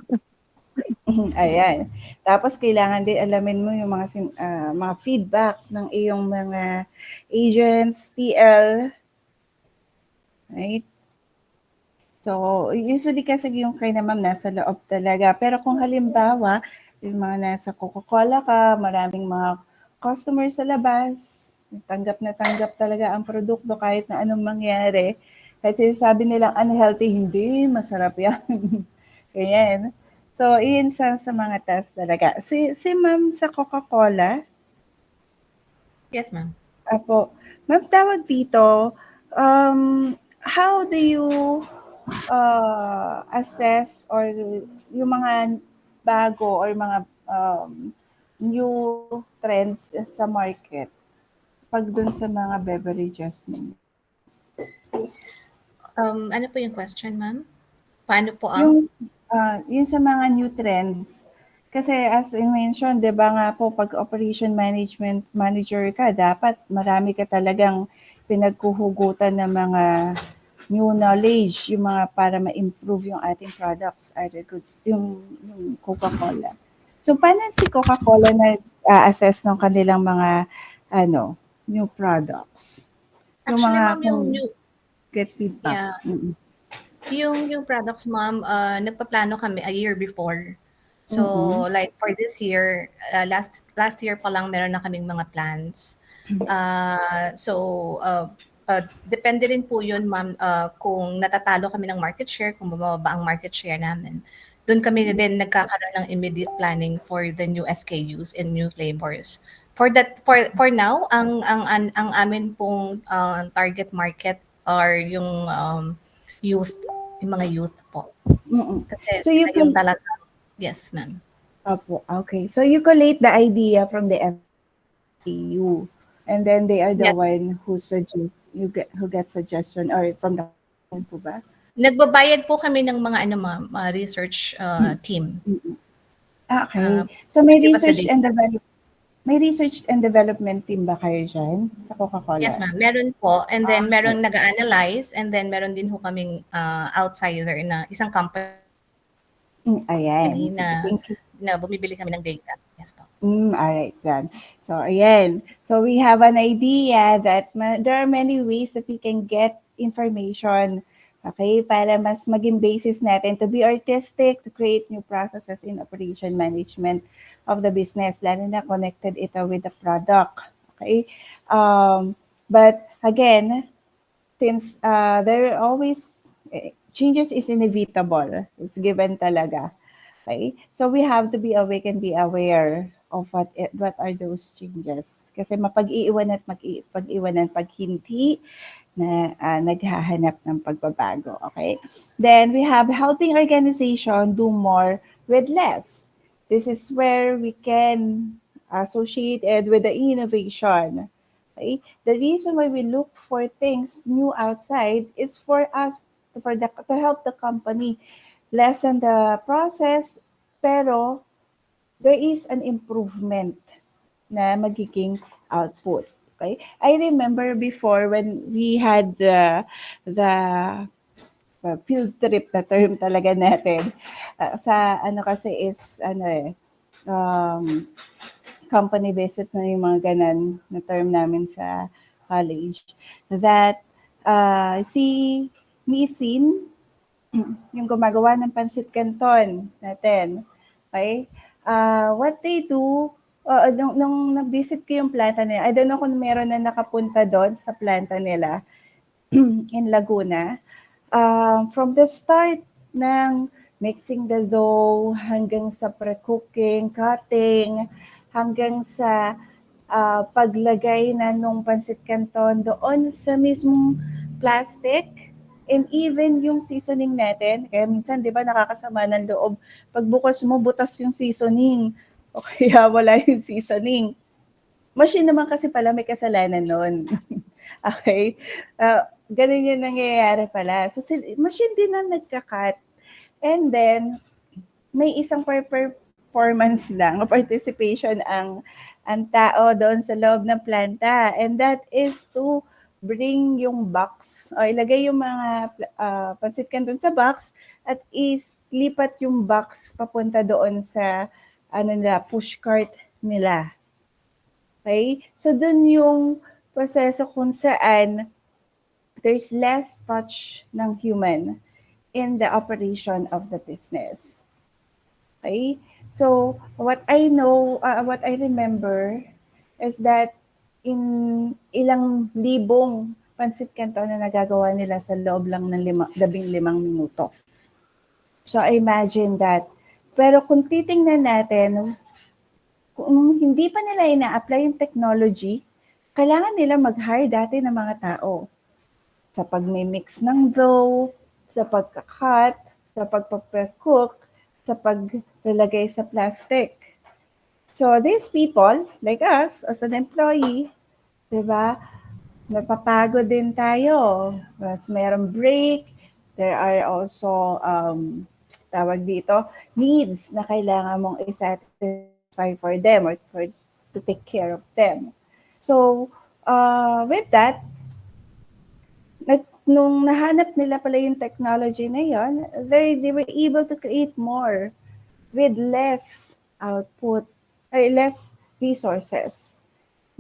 Ayan. Tapos kailangan din alamin mo yung mga feedback ng iyong mga agents, TL, right? So, usually kasi yung kay na ma'am nasa loob talaga. Pero kung halimbawa, yung mga nasa Coca-Cola ka, maraming mga customers sa labas, tanggap na tanggap talaga ang produkto kahit na anong mangyari. Kahit sinasabi nilang unhealthy, hindi, masarap yan. Ganyan. So, iyon sa mga task talaga. Si ma'am sa Coca-Cola, Yes, ma'am. Apo. Ma'am, tawag dito, how do you assess or yung mga bago or mga new trends sa market pag dun sa mga beverages ninyo? Ano po yung question, ma'am? Paano po Yung sa mga new trends, kasi as I mentioned, 'di ba nga po pag operation management manager ka, dapat marami ka talagang pinagkuhugutan ng mga new knowledge, yung mga para ma-improve yung ating products, other goods, yung Coca-Cola. So paano si Coca-Cola na-assess ng kanilang mga new products? Yung Actually, mga ma'am, yung new get feedback. Yeah. Yung products, ma'am, nagpaplano kami a year before. So, like for this year, last year pa lang meron na kaming mga plans. Depende rin po yun, ma'am, kung natatalo kami ng market share, kung bumababa ang market share namin. Doon kami din nagkakaroon ng immediate planning for the new SKUs and new flavors. For now, ang amin pong target market are yung youth, yung mga youth po. Kasi So you yung talaga, yes, ma'am. Opo, okay. So you collate the idea from the FAU, and then they are the Yes. one who get suggestion or from the po ba? Nagbabayad po kami ng mga ma'am, research team. Okay. So may give us the research and development team ba kayo dyan sa Coca-Cola? Yes, ma'am. Meron po. And then meron nag-analyze, and then meron din ho kaming outsider na isang company Ayan. na bumibili kami ng data. Yes po. Alright, then. So, ayan. So, we have an idea that there are many ways that we can get information, okay, para mas maging basis natin to be artistic, to create new processes in operation management of the business, lalo na connected ito with the product, okay? But, again, since there are always, changes is inevitable, it's given talaga. Okay? So we have to be awake and be aware of what are those changes. Kasi mapag-iiwan at pag-iwanan pag hindi na naghahanap ng pagbabago. Okay? Then we have helping organization do more with less. This is where we can associate it with the innovation. Okay? The reason why we look for things new outside is for us, to help the company lessen the process, pero there is an improvement na magiging output. Okay? I remember before when we had the field trip na term talaga natin. Sa kasi is company visit na yung mga ganan na term namin sa college. That si Nisin, yung gumagawa ng Pansit Canton natin. Okay? What they do, nung nag-visit ko yung planta nila, I don't know kung meron na nakapunta doon sa planta nila in Laguna. From the start ng mixing the dough, hanggang sa pre-cooking, cutting, hanggang sa paglagay na nung Pansit Canton doon sa mismong plastic, and even yung seasoning natin, kaya minsan, di ba, nakakasama ng loob. Pagbukas mo, butas yung seasoning. O kaya wala yung seasoning. Machine naman kasi pala may kasalanan nun. Okay? Ganun yung nangyayari pala. So, machine din na nagka-cut. And then, may isang performance lang o participation ang tao doon sa loob ng planta. And that is to bring yung box o ilagay yung mga pansit canton sa box at ilipat yung box papunta doon sa push cart nila. Okay? So doon yung proseso kung saan there's less touch ng human in the operation of the business. Okay? So what I know, what I remember is that in ilang libong pansit canton na nagagawa nila sa loob lang ng 15 minuto. So I imagine that. Pero kung titingnan natin, kung hindi pa nila ina-apply yung technology, kailangan nila mag-hire dati ng mga tao. Sa pag-mix ng dough, sa pagka-cut, sa pag-cook, sa paglalagay sa plastic. So these people, like us, as an employee, diba, napapagod din tayo. Mas mayroong break. There are also, needs na kailangan mong i-satisfy for them or to take care of them. So, with that, nung nahanap nila pala yung technology na yun, they were able to create more with less output, or less resources.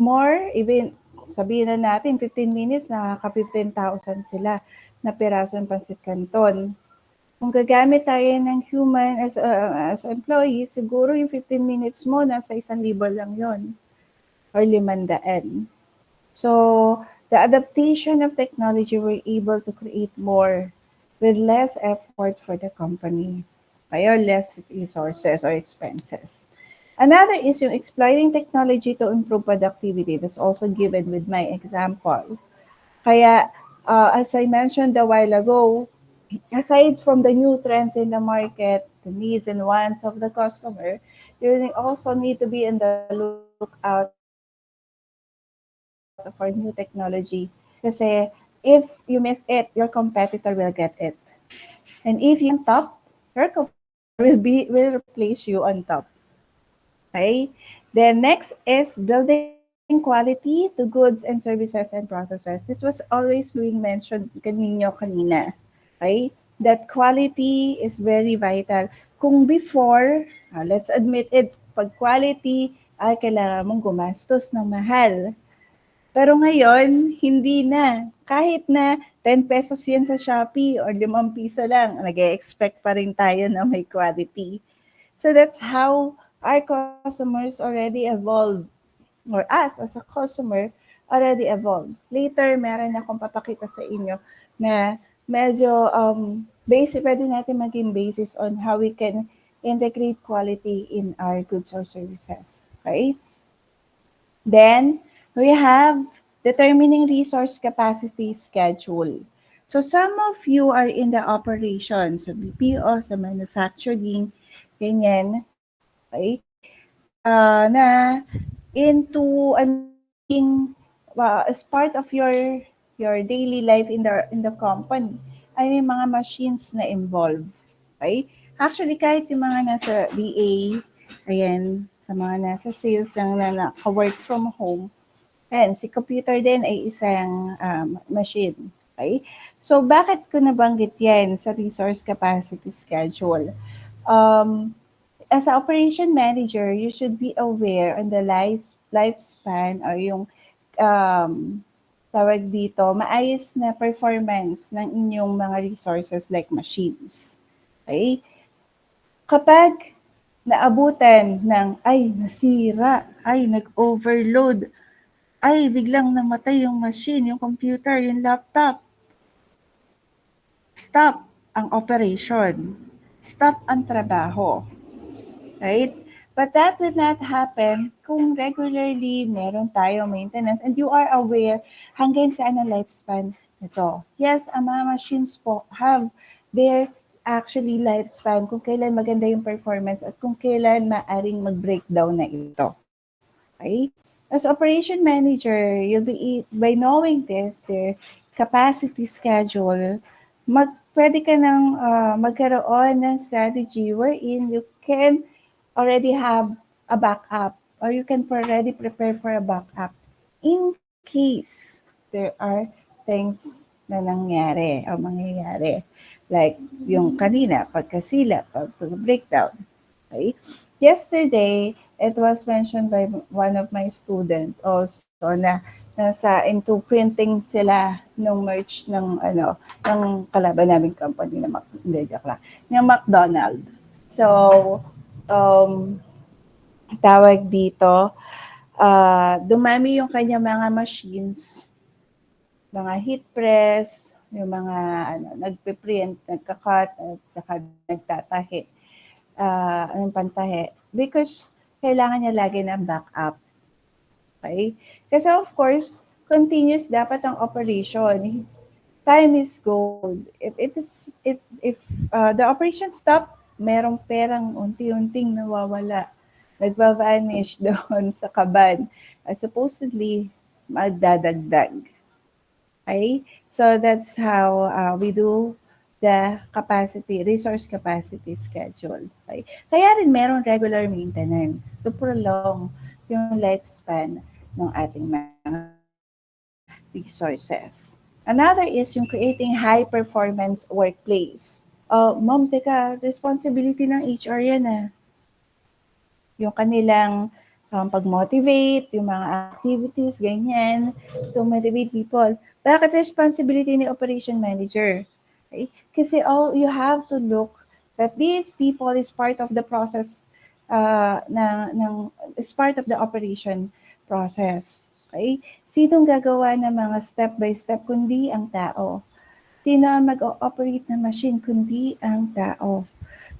More, even sabihin na natin, 15 minutes, nakaka 15,000 sila na piraso ng pansit canton. Kung gagamit tayo ng human as employee, siguro yung 15 minutes mo, nasa 1,000 lang yon or 500. So, the adaptation of technology, we're able to create more with less effort for the company, or less resources or expenses. Another is yung exploiting technology to improve productivity. That's also given with my example. Kaya, as I mentioned a while ago, aside from the new trends in the market, the needs and wants of the customer, you also need to be in the lookout for new technology. Kasi if you miss it, your competitor will get it. And if you're on top, your competitor will replace you on top. Okay? Then next is building quality to goods and services and processes. This was always being mentioned kanina. Okay? That quality is very vital. Kung before, let's admit it, pag quality, ay kailangan mong gumastos ng mahal. Pero ngayon, hindi na. Kahit na 10 pesos yan sa Shopee or 5 piso lang, nag-expect pa rin tayo na may quality. So that's how our customers already evolved, or us as a customer already evolved. Later, meron akong papakita sa inyo na medyo pwede natin maging basis on how we can integrate quality in our goods or services. Okay? Then, we have determining resource capacity schedule. So some of you are in the operations, so BPO, sa manufacturing, ganyan, okay? Na into as part of your daily life in the company, ay may mga machines na involved. Okay? Actually, kahit yung mga nasa BA, ayan, sa mga nasa sales lang na naka-work from home, ayan, si computer din ay isang machine. Okay? So, bakit ko nabanggit yan sa resource capacity schedule? As an operation manager, you should be aware on the lifespan or yung tawag dito, maayos na performance ng inyong mga resources like machines. Okay? Kapag naabutan ng, nasira, nag-overload, biglang namatay yung machine, yung computer, yung laptop, stop ang operation. Stop ang trabaho. Right? But that will not happen kung regularly meron tayo maintenance and you are aware hanggang saan ang lifespan nito. Yes, ang mga machines po have their actually lifespan kung kailan maganda yung performance at kung kailan maaring mag-breakdown na ito. Okay? As operation manager, you'll be, by knowing this, their capacity schedule, pwede ka nang magkaroon ng strategy wherein you can already have a backup, or you can already prepare for a backup in case there are things na nangyari o mangyayari. Like yung kanina, pagkasila, pag-breakdown. Okay? Yesterday, it was mentioned by one of my students also na nasa into printing sila ng merch ng ng kalaban naming company na ng McDonald's. So, tawag dito, dumami yung kanya mga machines, mga heat press, yung mga nagpe-print, nagka-cut, nagtatahi, anong pantahi, because kailangan niya lagi ng backup. Okay? Kasi of course, continuous dapat ang operation. Time is gold. If the operation stop, merong perang unti-unting nawawala, nagva-vanish doon sa kaban. Supposedly, magdadagdag. Okay? So that's how we do the resource capacity schedule. Okay? Kaya rin meron regular maintenance to prolong yung lifespan ng ating mga resources. Another is yung creating high-performance workplace. Ma'am, teka, responsibility ng HR yan . Yung kanilang pag-motivate, yung mga activities, ganyan, to motivate people. Bakit responsibility ni operation manager? Okay? Kasi you have to look that these people is part of the process, is part of the operation process. Okay? Sinong gagawa ng mga step-by-step kundi ang tao? Sino ang mag-operate ng machine kundi ang tao?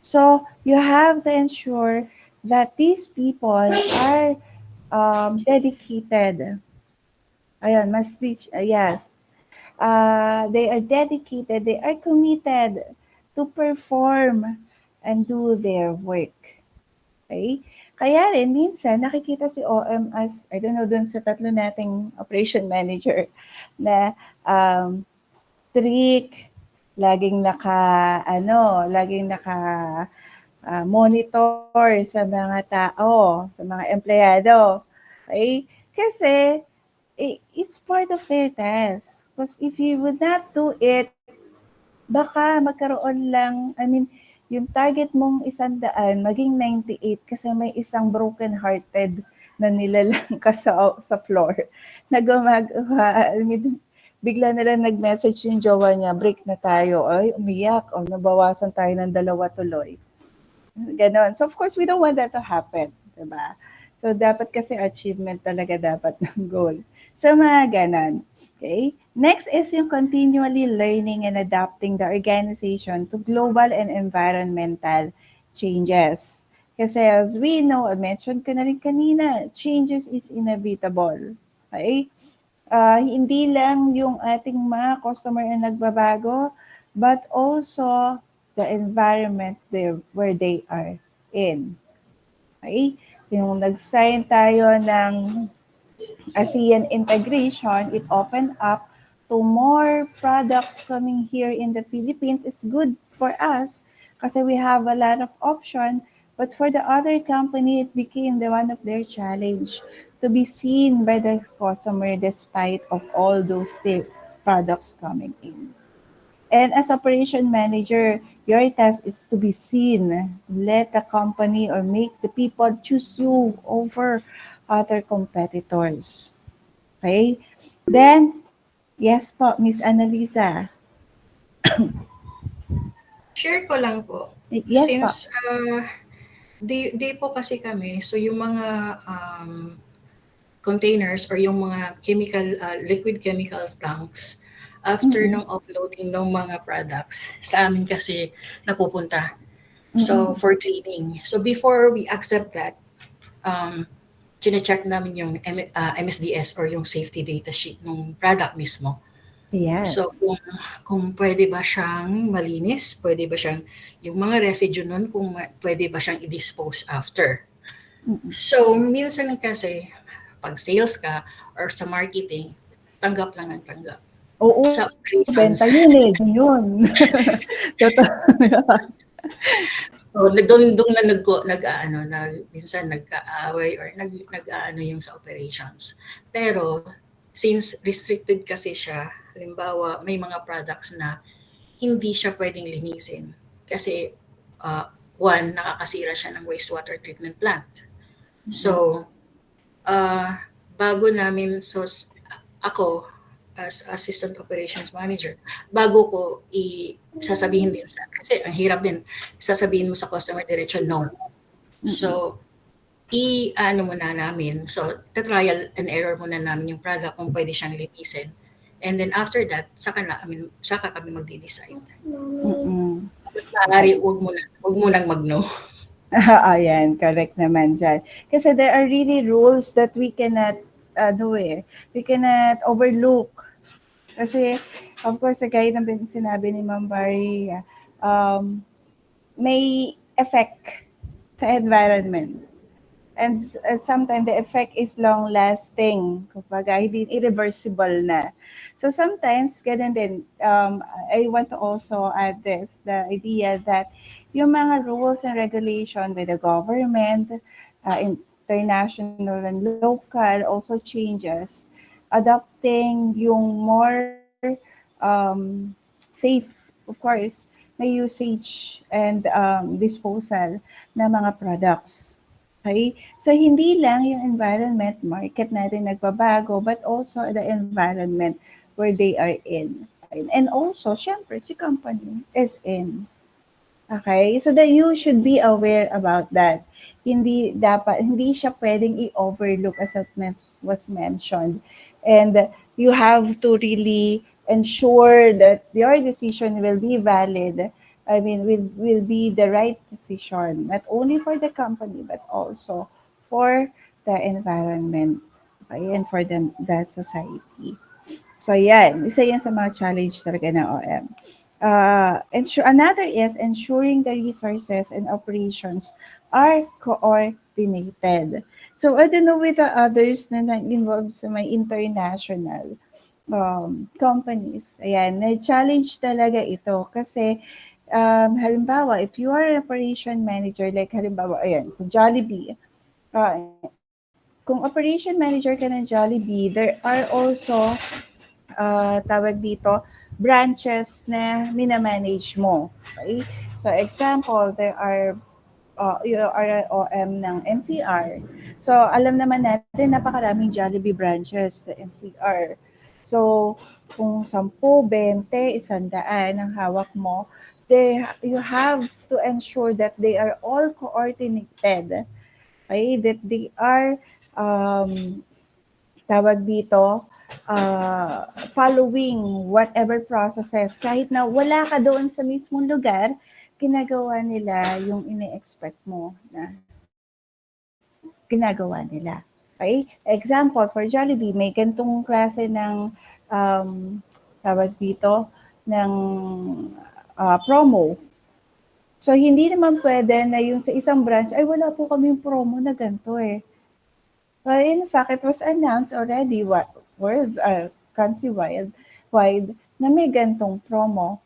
So, you have to ensure that these people are dedicated. Ayun, must reach, yes. They are dedicated, they are committed to perform and do their work. Okay? Kaya rin, minsan, nakikita si OM as, I don't know, dun sa tatlo nating operation manager na strict, laging monitor sa mga tao, sa mga empleyado. Okay? Kasi, it's part of their task. Because if you would not do it, baka magkaroon lang, yung target mong 100, maging 98 kasi may isang broken-hearted na nilalang ka sa floor na bigla na lang nag-message yung jowa niya, break na tayo, ay umiyak, o nabawasan tayo ng 2 tuloy. Ganon. So of course, we don't want that to happen. Diba? So dapat kasi achievement talaga dapat ng goal. So mga ganon. Okay? Next is yung continually learning and adapting the organization to global and environmental changes. Kasi as we know, I mentioned ko na rin kanina, changes is inevitable. Okay? Hindi lang yung ating mga customer na nagbabago, but also the environment where they are in. Okay? Yung nag-sign tayo ng ASEAN integration, it opened up to more products coming here in the Philippines. It's good for us kasi we have a lot of option, but for the other company, it became one of their challenge to be seen by the customer despite of all those products coming in. And as operation manager, your task is to be seen. Let the company or make the people choose you over other competitors. Okay? Then, yes po, Miss Annalisa. Share ko lang po. Yes Since po. day po kasi kami, so yung mga containers or yung mga liquid chemical tanks, after ng offloading ng mga products, sa amin kasi napupunta. So, for cleaning. So, before we accept that, chine-check namin yung MSDS or yung safety data sheet ng product mismo. Yes. So, kung pwede ba siyang malinis, pwede ba siyang, yung mga residue nun, kung pwede ba siyang i-dispose after. So, minsan kasi, pag sales ka or sa marketing, tanggap lang ang tanggap. Oo, sa benta yun yun. Totoo. So doon na minsan nagkaaway or nag-aano yung sa operations. Pero since restricted kasi siya, halimbawa may mga products na hindi siya pwedeng linisin kasi one, nakakasira siya ng wastewater treatment plant. So bago namin, ako as assistant operations manager, bago ko sasabihin din kasi ang hirap din, sasabihin mo sa customer diretso no. So, ano muna namin, so trial and error muna namin yung product kung pwede siyang linisin. And then after that, saka kami magde-decide. Maaari, wag munang mag-no. Ayan, correct naman dyan. Kasi there are really rules that we cannot we cannot overlook. Kasi, of course, gaya ng sinabi ni Ma'am Barry, may effect sa environment. And sometimes the effect is long-lasting. Kumbaga, hindi irreversible na. So sometimes, ganun din, I want to also add the idea that yung mga rules and regulation by the government, international and local also changes, adopting yung more safe, of course, na usage and disposal ng mga products. Okay? So, hindi lang yung environment, market natin nagbabago, but also the environment where they are in. And also, syempre, si company is in. Okay? So, that you should be aware about that. Hindi siya pwedeng i-overlook as it was mentioned. And you have to really ensure that your decision will be valid. I mean, will be the right decision, not only for the company, but also for the environment, okay, and for that society. So, yan. Isa yan sa mga challenge talaga ng OM. Another is ensuring the resources and operations are coordinated. So, I don't know with the others na involved sa may international companies. Ayan, na-challenge talaga ito kasi halimbawa, if you are an operation manager, like halimbawa, ayan, sa Jollibee, kung operation manager ka ng Jollibee, there are also, tawag dito, branches na minamanage mo. Okay? So, example, there are OM ng NCR. So, alam naman natin, napakaraming Jollibee branches sa NCR. So, kung 10, 20, 100 ang hawak mo, you have to ensure that they are all coordinated. Okay? That they are, tawag dito, following whatever processes. Kahit na wala ka doon sa mismong lugar, ginagawa nila yung ine-expect mo na ginagawa nila. Okay? Example, for Jollibee, may gantong klase ng tawag dito, ng promo. So, hindi naman pwede na yung sa isang branch, ay wala po kaming promo na ganito eh. Well, in fact, it was announced already countrywide na may gantong promo.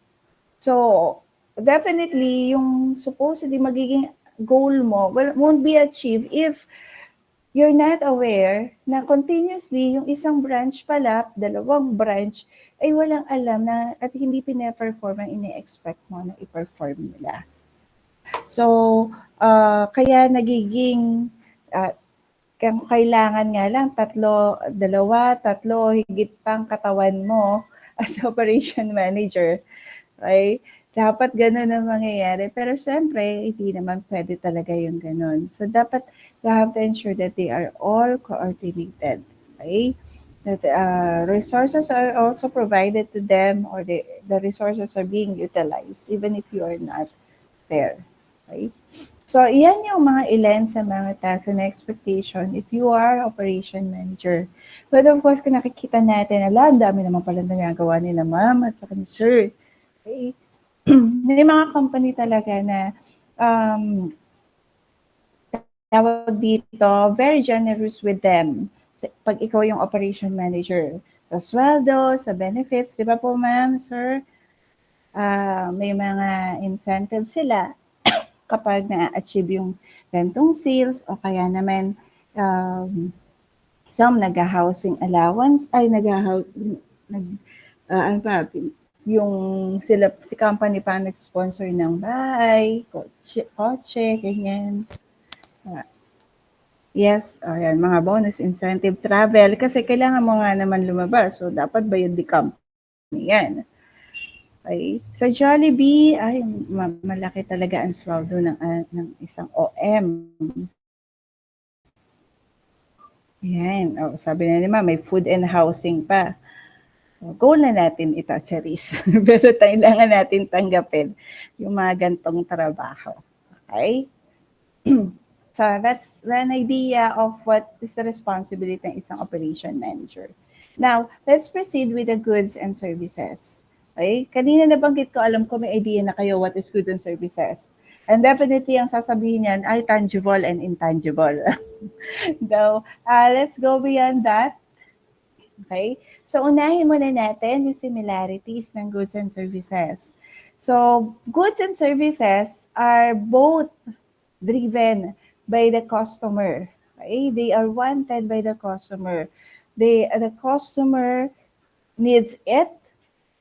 So, definitely, yung supposedly magiging goal mo won't be achieved if you're not aware na continuously yung isang branch pala, 2 branch, ay walang alam na at hindi pina-perform ang ine-expect mo na i-perform nila. So, kaya nagiging kailangan nga lang 2, 3, higit pang katawan mo as operation manager. Okay? Dapat ganun ang mangyayari. Pero siyempre, hindi naman pwede talaga yung ganun. So, dapat you have to ensure that they are all coordinated. Okay? That resources are also provided to them or the resources are being utilized even if you are not there. Okay? So, iyan yung mga ilan sa mga tasks and expectation if you are operation manager. But of course, kung nakikita natin, ang dami naman pala nagagawa nila ma'am at saka ni sir. Okay? May mga company talaga na tawag dito, very generous with them. Pag ikaw yung operation manager. Sa sweldo, sa benefits, di ba po ma'am, sir? May mga incentives sila. kapag na-achieve yung gantong sales o kaya naman some nag-housing allowance ay ano pa, yung si company pa nag-sponsor ng bahay, kotse, ganyan. Yes, ayan, mga bonus, incentive, travel, kasi kailangan mo nga naman lumabas. So, dapat bayad di company yan. Okay. Sa Jollibee, ay, malaki talaga ang sweldo ng isang OM. Yan. Oh, sabi na naman, may food and housing pa. Goal na natin ito, Charis. Pero kailangan natin tanggapin yung mga gantong trabaho. Okay? So that's an idea of what is the responsibility ng isang operation manager. Now, let's proceed with the goods and services. Okay? Kanina nabanggit ko, alam ko may idea na kayo what is goods and services. And definitely, ang sasabihin niyan ay tangible and intangible. So, let's go beyond that. Okay? So, unahin muna natin yung similarities ng goods and services. So, goods and services are both driven by the customer. Okay? They are wanted by the customer. The customer needs it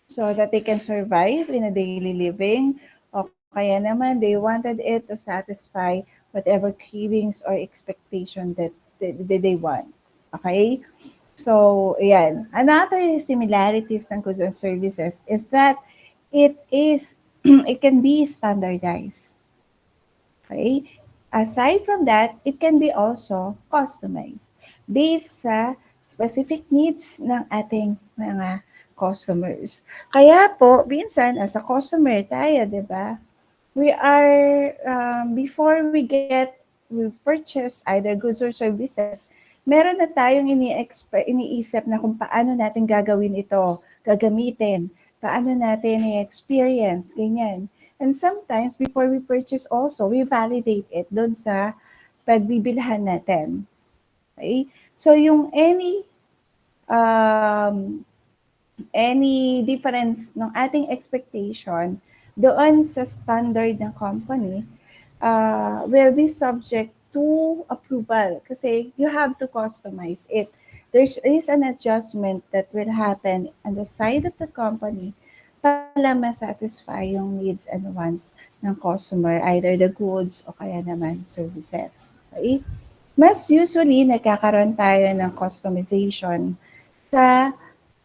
so that they can survive in a daily living. O kaya naman, they wanted it to satisfy whatever cravings or expectation that they want. Okay? So, ayan. Another similarities ng goods and services is that it can be standardized. Okay? Aside from that, it can be also customized based sa specific needs ng ating mga customers. Kaya po, minsan, as a customer tayo, di ba? We are, before we purchase either goods or services, meron na tayong iniisip na kung paano natin gagawin ito, gagamitin, paano natin i-experience, ganyan. And sometimes, before we purchase also, we validate it doon sa pagbibilhan natin. Okay? So, yung any difference ng ating expectation doon sa standard ng company will be subject to approval kasi you have to customize it. There is an adjustment that will happen on the side of the company para ma-satisfy yung needs and wants ng customer, either the goods o kaya naman services. Okay? Mas usually, nagkakaroon tayo ng customization sa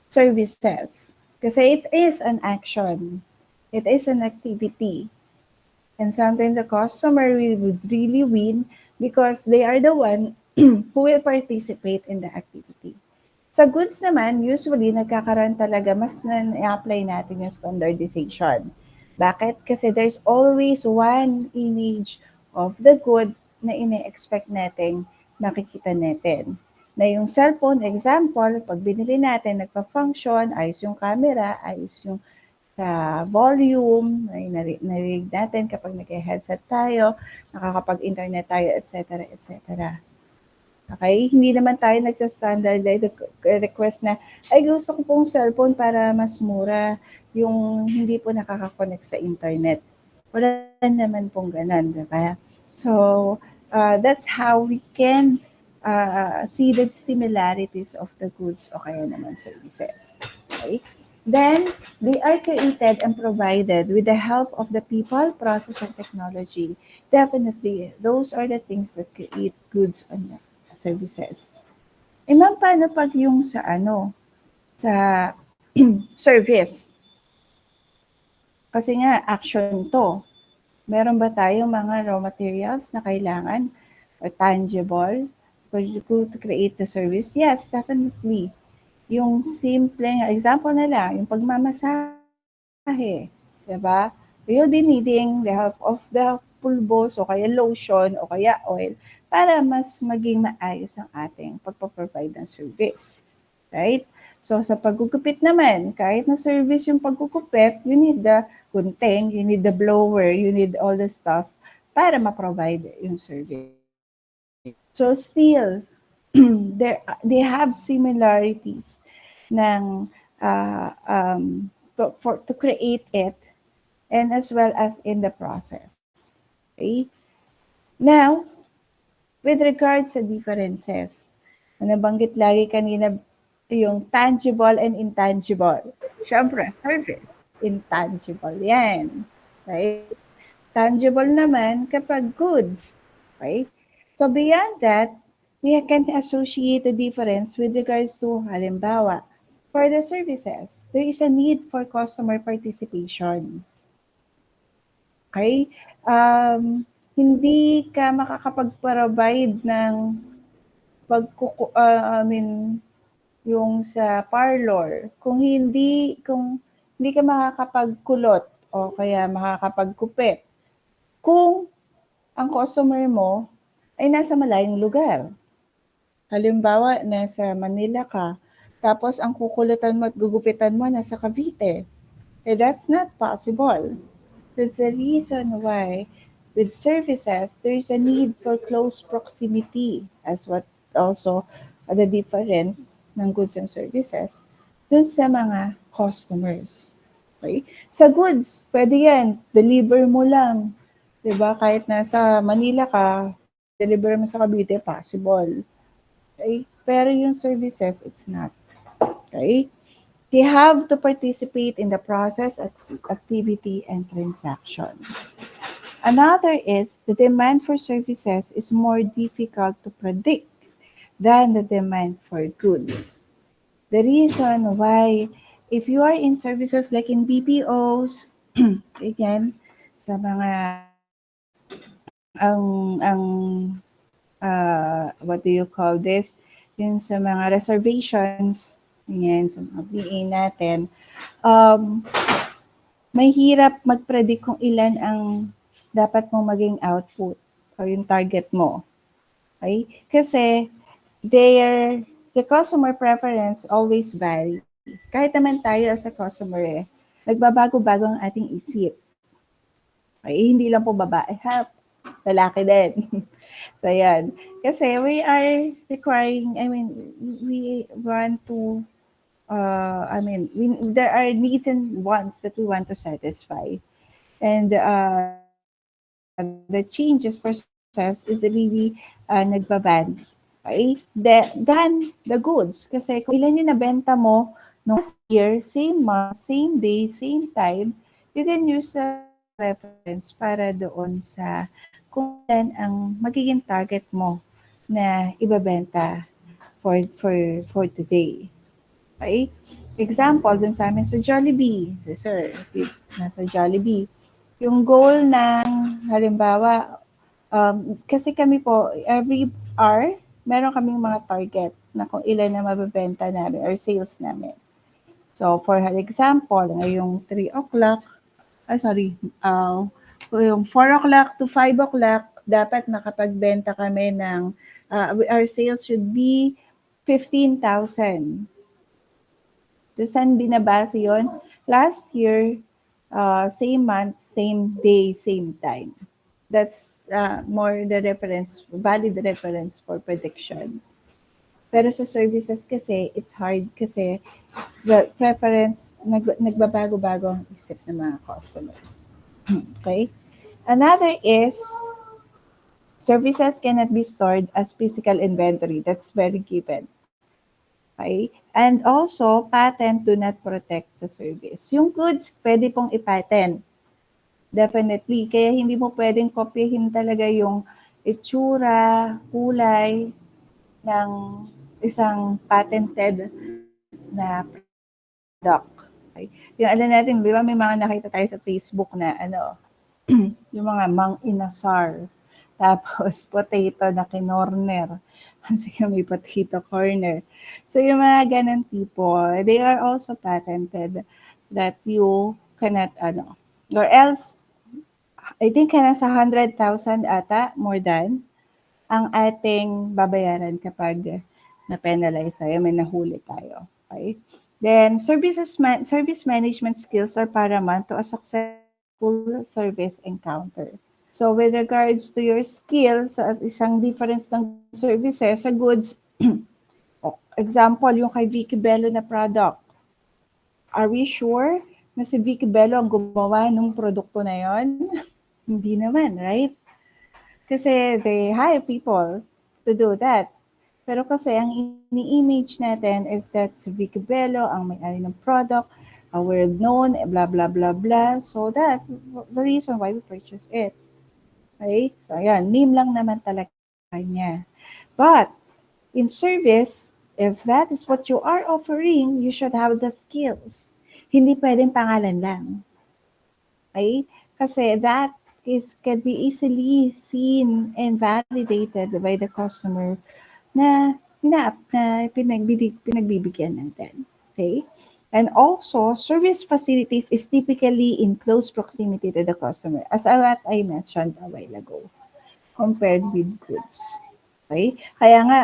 services. Kasi it is an action. It is an activity. And sometimes the customer would really win because they are the one who will participate in the activity. Sa goods naman, usually, nagkakaroon talaga, mas na-apply natin yung standardization. Bakit? Kasi there's always one image of the good na ine-expect natin makikita natin. Na yung cellphone, example, pag binili natin, nagpa-function, ayos yung camera, ayos yung volume, narinig natin kapag nag-headset tayo, nakakapag-internet tayo, etc., etc. Okay? Hindi naman tayo nagsa-standardize request na, ay gusto ko pong cellphone para mas mura yung hindi po nakaka-connect sa internet. Wala naman pong ganun, diba? So, that's how we can see the similarities of the goods o kaya naman services. Okay? Then, they are created and provided with the help of the people, process, and technology. Definitely, those are the things that create goods and services. E ma'am, paano pag yung sa service? Kasi nga, action to. Meron ba tayong mga raw materials na kailangan or tangible to create the service? Yes, definitely. Yung simpleng example na lang, yung pagmamasahe, diba? You'll be needing the help of the pulbos o kaya lotion o kaya oil para mas maging maayos ang ating pagpaprovide ng service. Right? So sa paggugupit naman, kahit na service yung paggugupit, you need the gunting, you need the blower, you need all the stuff para ma-provide yung service. So still, they have similarities ng to create it and as well as in the process. Okay? Now, with regards sa differences, na nabanggit lagi kanina yung tangible and intangible. Siyempre, service, intangible yan. Right? Tangible naman kapag goods. Right? So beyond that, we can associate the difference with regards to, halimbawa, for the services, there is a need for customer participation. Okay? Hindi ka makakapag-provide ng yung sa parlor kung hindi ka makakapagkulot o kaya makakapagkupit kung ang customer mo ay nasa malayong lugar. Halimbawa, nasa Manila ka, tapos ang kukulutan mo at gugupitan mo nasa Cavite. That's not possible. That's the reason why with services, there is a need for close proximity as what also the difference ng goods and services dun sa mga customers. Okay? Sa goods, pwede yan. Deliver mo lang. Diba? Kahit nasa Manila ka, deliver mo sa Cavite, possible. Okay? Pero yung services, it's not. Okay? They have to participate in the process, activity, and transaction. Another is the demand for services is more difficult to predict than the demand for goods. The reason why, if you are in services like in BPOs, again, sa mga what do you call this? Yung sa mga reservations, yan, sa mga BA natin, may hirap mag-predict kung ilan ang dapat mong maging output o yung target mo. Okay? Kasi the customer preference always vary. Kahit naman tayo as a customer, nagbabago-bago ang ating isip. Okay? Hindi lang po babae, lalaki din. So, yan. Kasi we are requiring, we want to, there are needs and wants that we want to satisfy. And the changes process is really nagbaband. Okay? Than the goods. Kasi kung ilan yung nabenta mo no last year, same month, same day, same time, you can use the reference para doon sa kung ilan ang magiging target mo na ibabenta for today. Okay? Example, dun sa amin sa Jollibee. Sir, nasa Jollibee. Yung goal ng, halimbawa, kasi kami po, every hour, meron kaming mga target na kung ilan na mabibenta namin or sales namin. So, for example, ngayong 3 o'clock, yung 4 o'clock to 5 o'clock, dapat nakapagbenta kami ng, our sales should be 15,000. So, saan binabase yun? Last year, same month, same day, same time. That's more the reference, valid reference for prediction. Pero sa services kasi, it's hard kasi the preference, nagbabago-bago ang isip ng mga customers. Okay? Another is, services cannot be stored as physical inventory. That's very given. Okay? And also, patent do not protect the service. Yung goods, pwede pong ipatent. Definitely. Kaya hindi mo pwedeng kopyahin talaga yung itsura, kulay ng isang patented na product. Okay? Yung alam natin, di ba may mga nakita tayo sa Facebook na yung mga mang inasar. Tapos potato na kinorner. Kasi may potato corner. So yung mga ganun tipo, they are also patented that you cannot, or else, I think nasa 100,000 ata, more than, ang ating babayaran kapag na-penalize tayo, may nahuli tayo. Okay? Then, service management skills are paramount to a successful service encounter. So, with regards to your skills, isang difference ng services sa goods, example, yung kay Vicky Bello na product. Are we sure na si Vicky Bello ang gumawa ng produkto na yon? Hindi naman, right? Kasi they hire people to do that. Pero kasi ang ini-image natin is that si Vicky Bello ang may-ari ng product, world known, blah, blah, blah, blah. So that's the reason why we purchase it. Okay? So ayan, name lang naman talaga niya. But in service, if that is what you are offering, you should have the skills. Hindi pwedeng pangalan lang. Okay? Kasi that can be easily seen and validated by the customer na pinagbibigyan natin. Okay? And also, service facilities is typically in close proximity to the customer, as what I mentioned a while ago, compared with goods. Okay? Kaya nga,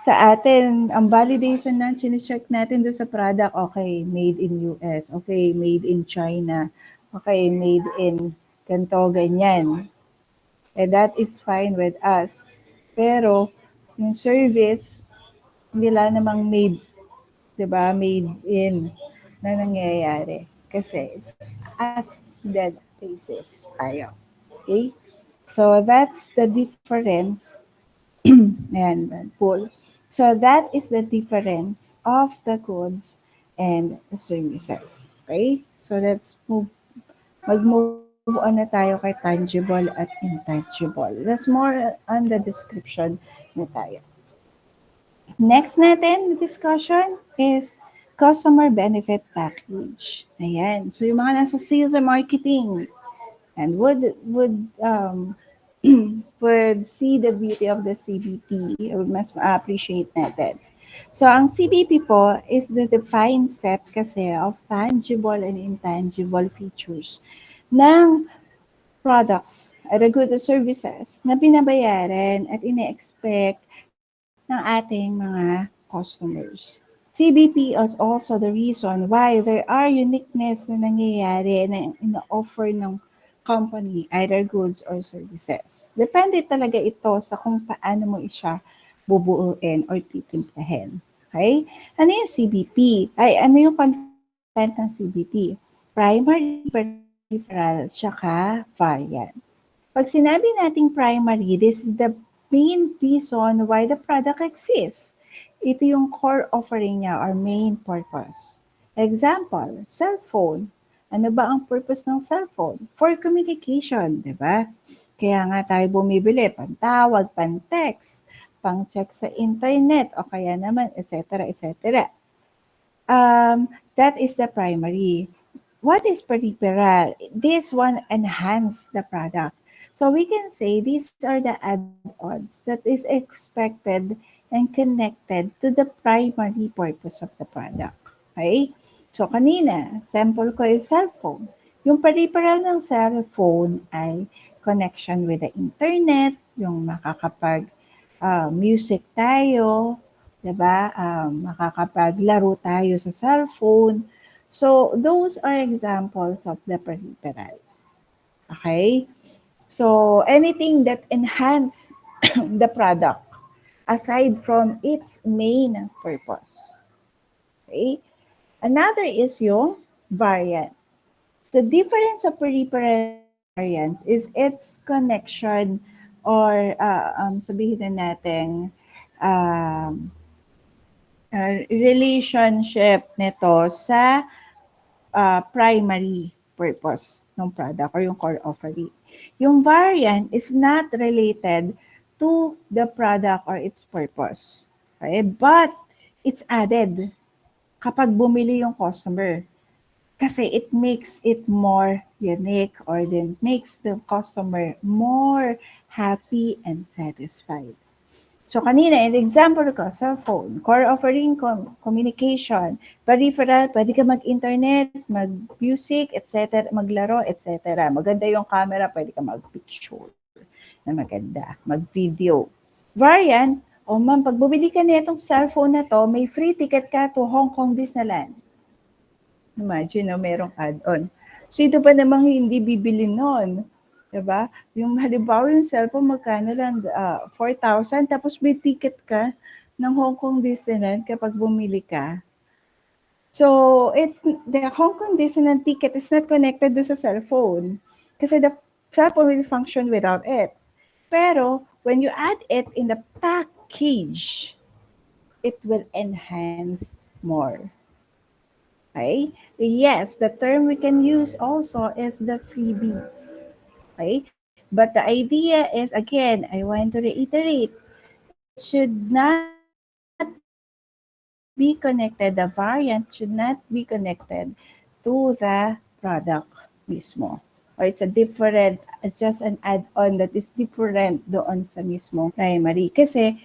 sa atin, ang validation na chine-check natin doon sa product, okay, made in US, okay, made in China, okay, made in ganito, ganyan. And that is fine with us. Pero, yung service, nila namang made, diba, made in na nangyayari. Kasi it's as dead cases tayo. Okay? So, that's the difference. Ayan, cool. So, that is the difference of the goods and the services. Okay? So, let's mag-move on na tayo kay tangible at intangible. That's more on the description na tayo. Next natin discussion is customer benefit package. Ayan. So, yung mga nasa sales and marketing and would see the beauty of the CBP, mas ma-appreciate natin. So, ang CBP po is the defined set kasi of tangible and intangible features ng products at good services na binabayaran at ine-expect ng ating mga customers. CBP is also the reason why there are uniqueness na nangyayari na ina-offer ng company, either goods or services. Depende talaga ito sa kung paano mo siya bubuuin or titimplahin. Okay? Ano yung CBP? Ano yung content ng CBP? Primary, peripheral, tsaka variant. Pag sinabi nating primary, this is the main reason why the product exists. Ito yung core offering niya or main purpose. Example, cellphone. Ano ba ang purpose ng cellphone? For communication, di ba? Kaya nga tayo bumibili, pantawag, pan-text, pang-check sa internet, o kaya naman, etc., etc. That is the primary. What is peripheral? This one enhance the product. So we can say these are the add-ons that is expected and connected to the primary purpose of the product. Okay? So kanina, sample ko is cellphone. Yung peripheral ng cellphone ay connection with the internet, yung makakapag music tayo, diba? Makakapaglaro tayo sa cellphone. So those are examples of the peripheral. Okay? So anything that enhance the product aside from its main purpose. Okay? Another is yung variant. The difference of peripheral variants is its connection or sabihin na natin relationship nito sa primary purpose ng product or yung core offering. Yung variant is not related to the product or its purpose. Okay? But it's added kapag bumili yung customer. Kasi it makes it more unique or then makes the customer more happy and satisfied. So kanina, in the example ko, cellphone, core offering, communication, peripheral, pwede ka mag-internet, mag-music, etc., maglaro, etc. Maganda yung camera, pwede ka mag-picture na maganda, mag-video. Variant, ma'am, pag bumili ka na itong cellphone na to, may free ticket ka to Hong Kong Disneyland. Imagine, merong add-on. Sino ba namang hindi bibili nun? Diba? Yung halimbawa yung cellphone, magkano lang 4,000, tapos may ticket ka ng Hong Kong Disneyland kapag bumili ka. So, the Hong Kong Disneyland ticket is not connected to sa cellphone. Kasi the cellphone will function without it. Pero when you add it in the package, it will enhance more. Okay? Yes, the term we can use also is the freebies. Okay? But the idea is, again, I want to reiterate, it should not be connected, the variant should not be connected to the product mismo. Or it's a different, just an add-on that is different doon sa mismo primary. Kasi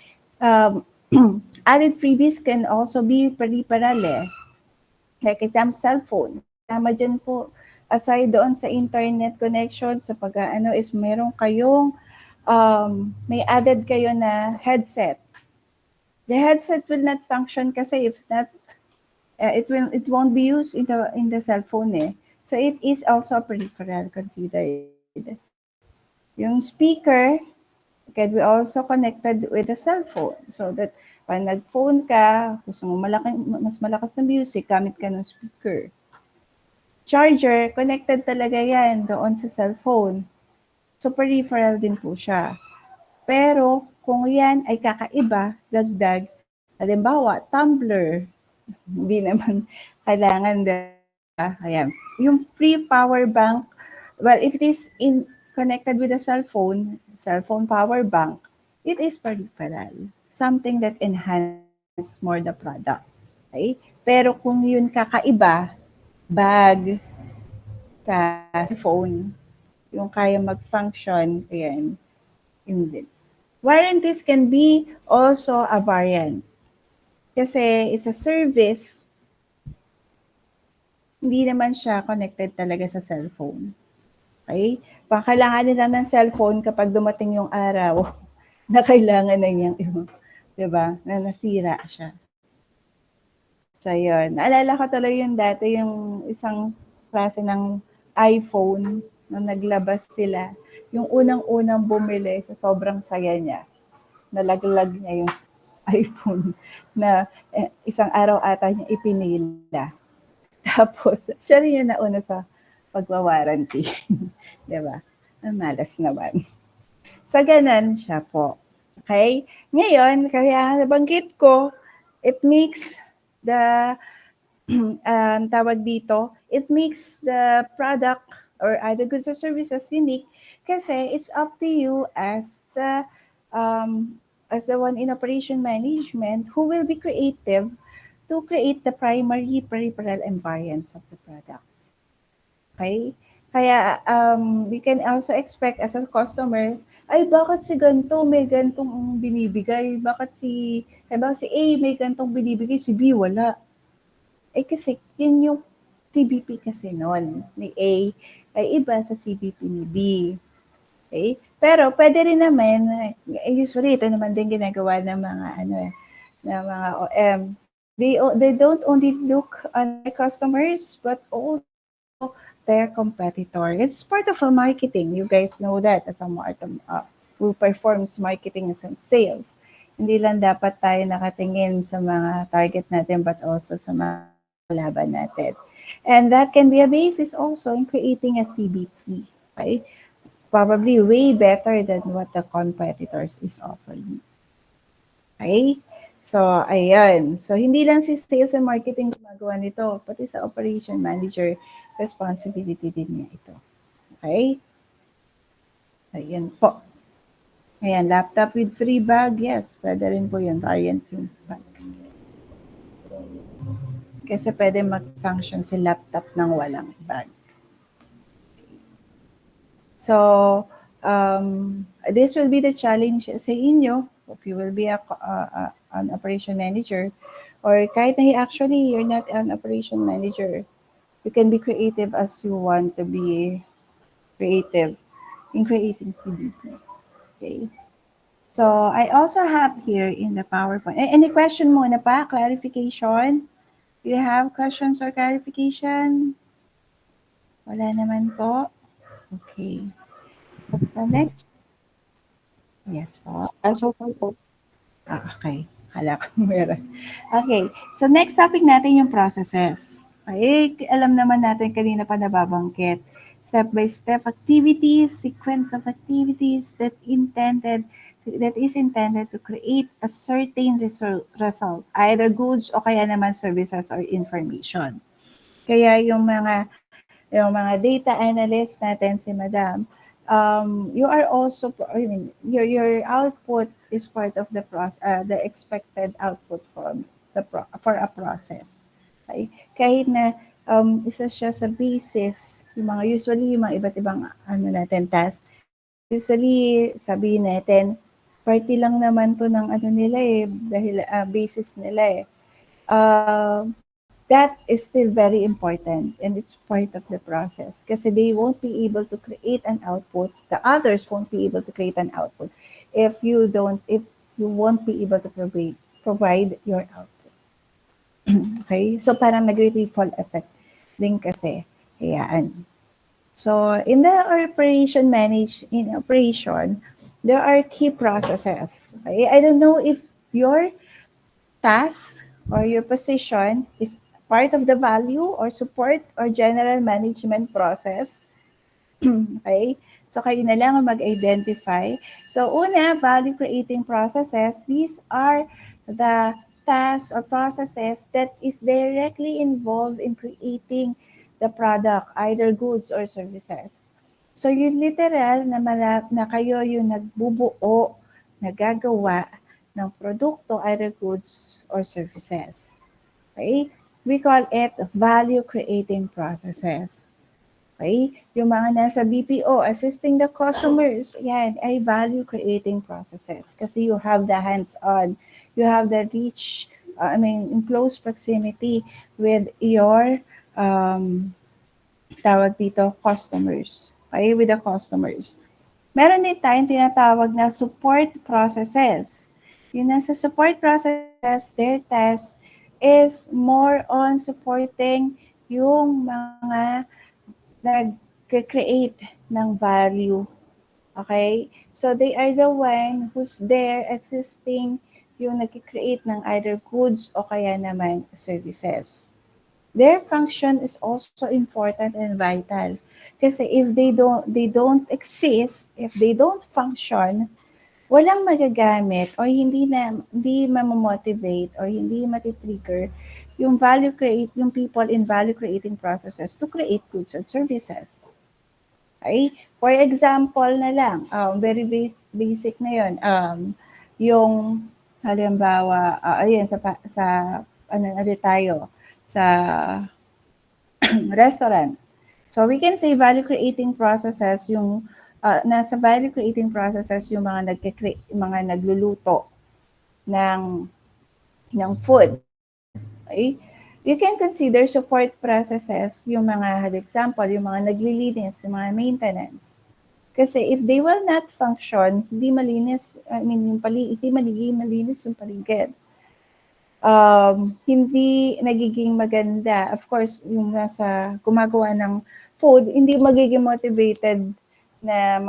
added freebies can also be peripheral eh. Like exam cellphone. Tama dyan po, aside doon sa internet connection, sa pag-ano is meron kayong, may added kayo na headset. The headset will not function kasi if not, it won't be used in the cell phone eh. So it is also peripheral considered. Yung speaker can be also connected with the cell phone so that pag nag-phone ka, gusto mo mas malakas na music, gamit ka ng speaker. Charger, connected talaga yan doon sa cellphone. So peripheral din po siya. Pero kung yan ay kakaiba, dagdag, halimbawa, tumbler, hindi naman kailangan ayan. Yung free power bank, well, if it is connected with a cell phone power bank, it is peripheral. Something that enhances more the product. Okay? Pero kung yun kakaiba, bag, sa phone, yung kaya mag-function, ayan, hindi. Warranties can be also a variant. Kasi it's a service, hindi naman siya connected talaga sa cellphone. Okay? Kailangan nila ng cellphone kapag dumating yung araw na kailangan na niyang, diba, na nasira siya. So, yun. Naalala ko tuloy yung dati, yung isang klase ng iPhone na naglabas sila. Yung unang-unang bumili sa sobrang saya niya. Nalaglag niya yung iPhone na isang araw ata niya ipinila. Tapos, siya rin yung nauna sa pagwawaranty. Diba? Ang malas naman. So, ganun siya po. Okay? Ngayon, kaya nabanggit ko, it makes the tawag dito, it makes the product or other goods or services unique kasi it's up to you as the one in operation management who will be creative to create the primary peripheral environments of the product. Okay? Kaya we can also expect as a customer, ay bakit si ganito may gantong binibigay? Bakit si A may gantong binibigay, si B wala? Eh kasi yun yung CBP kasi noon ni A ay iba sa CBP ni B. Okay? Pero pwede rin naman, usually ito naman din ginagawa ng mga ng mga OM. They don't only look at the customers but also their competitor. It's part of a marketing. You guys know that as a who performs marketing and sales. Hindi lang dapat tayo nakatingin sa mga target natin but also sa mga laban natin. And that can be a basis also in creating a CBP. Okay? Probably way better than what the competitors is offering. Okay? So, ayan. So, hindi lang si sales and marketing gumagawa nito, pati sa operation manager, responsibility din niya ito. Okay? Ayan po. Ayan, laptop with free bag. Yes, pwede rin po yun. Variant yung bag. Kasi pwede mag-function si laptop ng walang bag. So, this will be the challenge sa inyo if you will be an operation manager or kahit na actually you're not an operation manager, you can be creative as you want to be creative in creating CBP. Okay. So, I also have here in the PowerPoint. Any question muna pa? Clarification? Do you have questions or clarification? Wala naman po. Okay. So, next. Yes po. So far po. Okay. Kala ko meron. Okay. So, next topic natin yung processes. Okay. Alam naman natin kanina pa nababanggit. step-by-step activities, sequence of activities that is intended to create a certain result, either goods o kaya naman services or information. Kaya yung mga data analyst natin, si Madam, you are also, your output is part of the the expected output for a process. Okay? Kahit na isa siya sa basis, usually yung mga iba't ibang task. Usually, sabihin natin, party lang naman to ng nila dahil basis nila that is still very important and it's part of the process kasi they won't be able to create an output, the others won't be able to create an output if you won't be able to provide your output. Okay? So parang nagre-ripple effect din kasi. Ayan. So in the operation, there are key processes. Okay? I don't know if your task or your position is part of the value or support or general management process. Okay? So kayo na lang mag-identify. So una, value creating processes. These are the tasks or processes that is directly involved in creating the product, either goods or services. So yung literal na kayo yung nagbubuo, nagagawa ng produkto, either goods or services. Okay? We call it value creating processes. Okay? Yung mga nasa BPO, assisting the customers, yan, ay value creating processes. Kasi you have the hands-on, you have the reach, in close proximity with your, tawag dito, customers. Okay? With the customers. Meron din tayong tinatawag na support processes. Yung nasa support processes, their task is more on supporting yung mga nag-create ng value. Okay? So they are the one who's there assisting yung nag-create ng either goods o kaya naman services. Their function is also important and vital. Kasi if they don't exist, if they don't function, walang magagamit or hindi ma-motivate or hindi matitrigger yung people in value creating processes to create goods and services. Okay? For example na lang, very basic na yun, yung halimbawa, ayan, sa restaurant. So we can say value creating processes yung nasa value creating processes yung mga nagluluto ng food. Okay? You can consider support processes yung mga, for example, yung mga naglilinis, yung mga maintenance. Kasi if they will not function, hindi malinis yung paligid. Hindi nagiging maganda. Of course, yung nasa gumagawa ng food, hindi magiging motivated na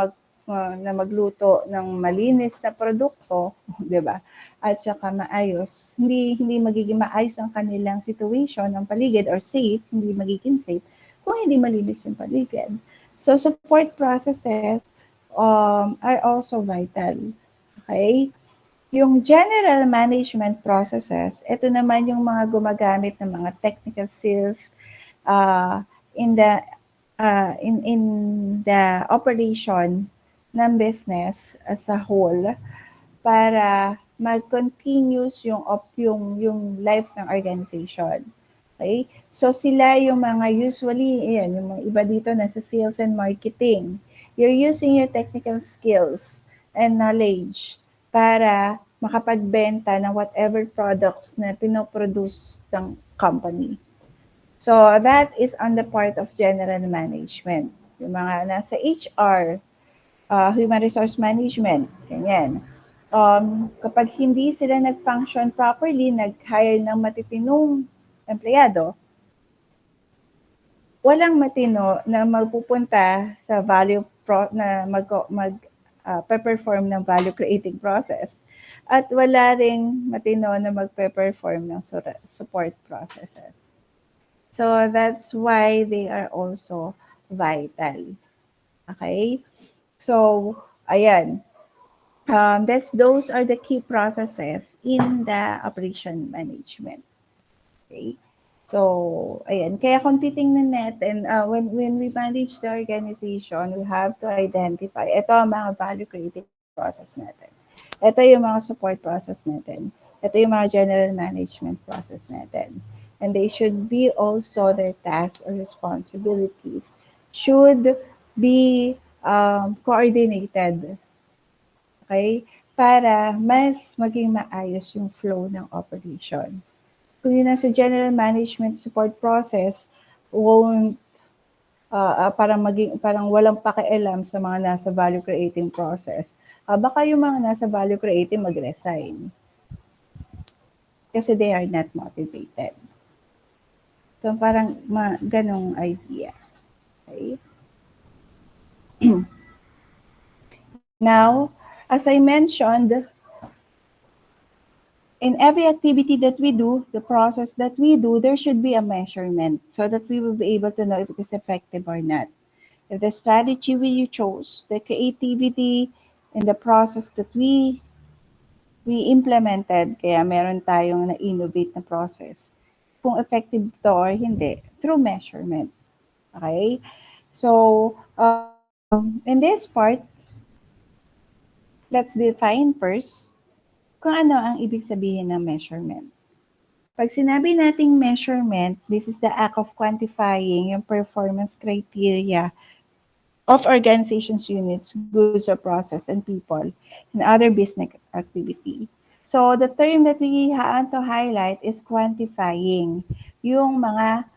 magluto ng malinis na produkto, 'di ba? At saka maayos. Hindi magiging maayos ang kanilang situation ng paligid or safe, hindi magiging safe kung hindi malinis yung paligid. So support processes are also vital. Okay? Yung general management processes, ito naman yung mga gumagamit ng mga technical skills in the operation ng business as a whole para mag-continuous yung life ng organization. Okay? So sila yung mga usually, yung mga iba dito nasa sales and marketing. You're using your technical skills and knowledge para makapagbenta ng whatever products na pinoproduce ng company. So that is on the part of general management. Yung mga nasa HR, human resource management, ganyan. Kapag hindi sila nag-function properly, nag-hire ng matitinong empleyado, walang matino na magpupunta sa perform ng value creating process at wala ring matino na magpe-perform ng support processes. So that's why they are also vital. Okay? So, ayan. Those are the key processes in the operation management. Okay? So, ayan. Kaya kung titingnan natin, when we manage the organization, we have to identify, ito ang mga value creating process natin. Ito yung mga support process natin. Ito yung mga general management process natin. And they should be also their tasks or responsibilities should be coordinated. Okay? Para mas maging maayos yung flow ng operation. Kung yun nasa general management support process, won't parang walang pakialam sa mga nasa value creating process. Baka yung mga nasa value creating mag-resign. Kasi they are not motivated. So parang ganong idea. Okay? Now, as I mentioned, in every activity that we do, the process that we do, there should be a measurement so that we will be able to know if it is effective or not. If the strategy we chose, the creativity, and the process that we implemented, kaya meron tayong na-innovate na process, kung effective to or hindi, through measurement. Okay? So, in this part, let's define first kung ano ang ibig sabihin ng measurement. Pag sinabi nating measurement, this is the act of quantifying yung performance criteria of organizations, units, goods or process, and people, and other business activity. So the term that we want to highlight is quantifying yung mga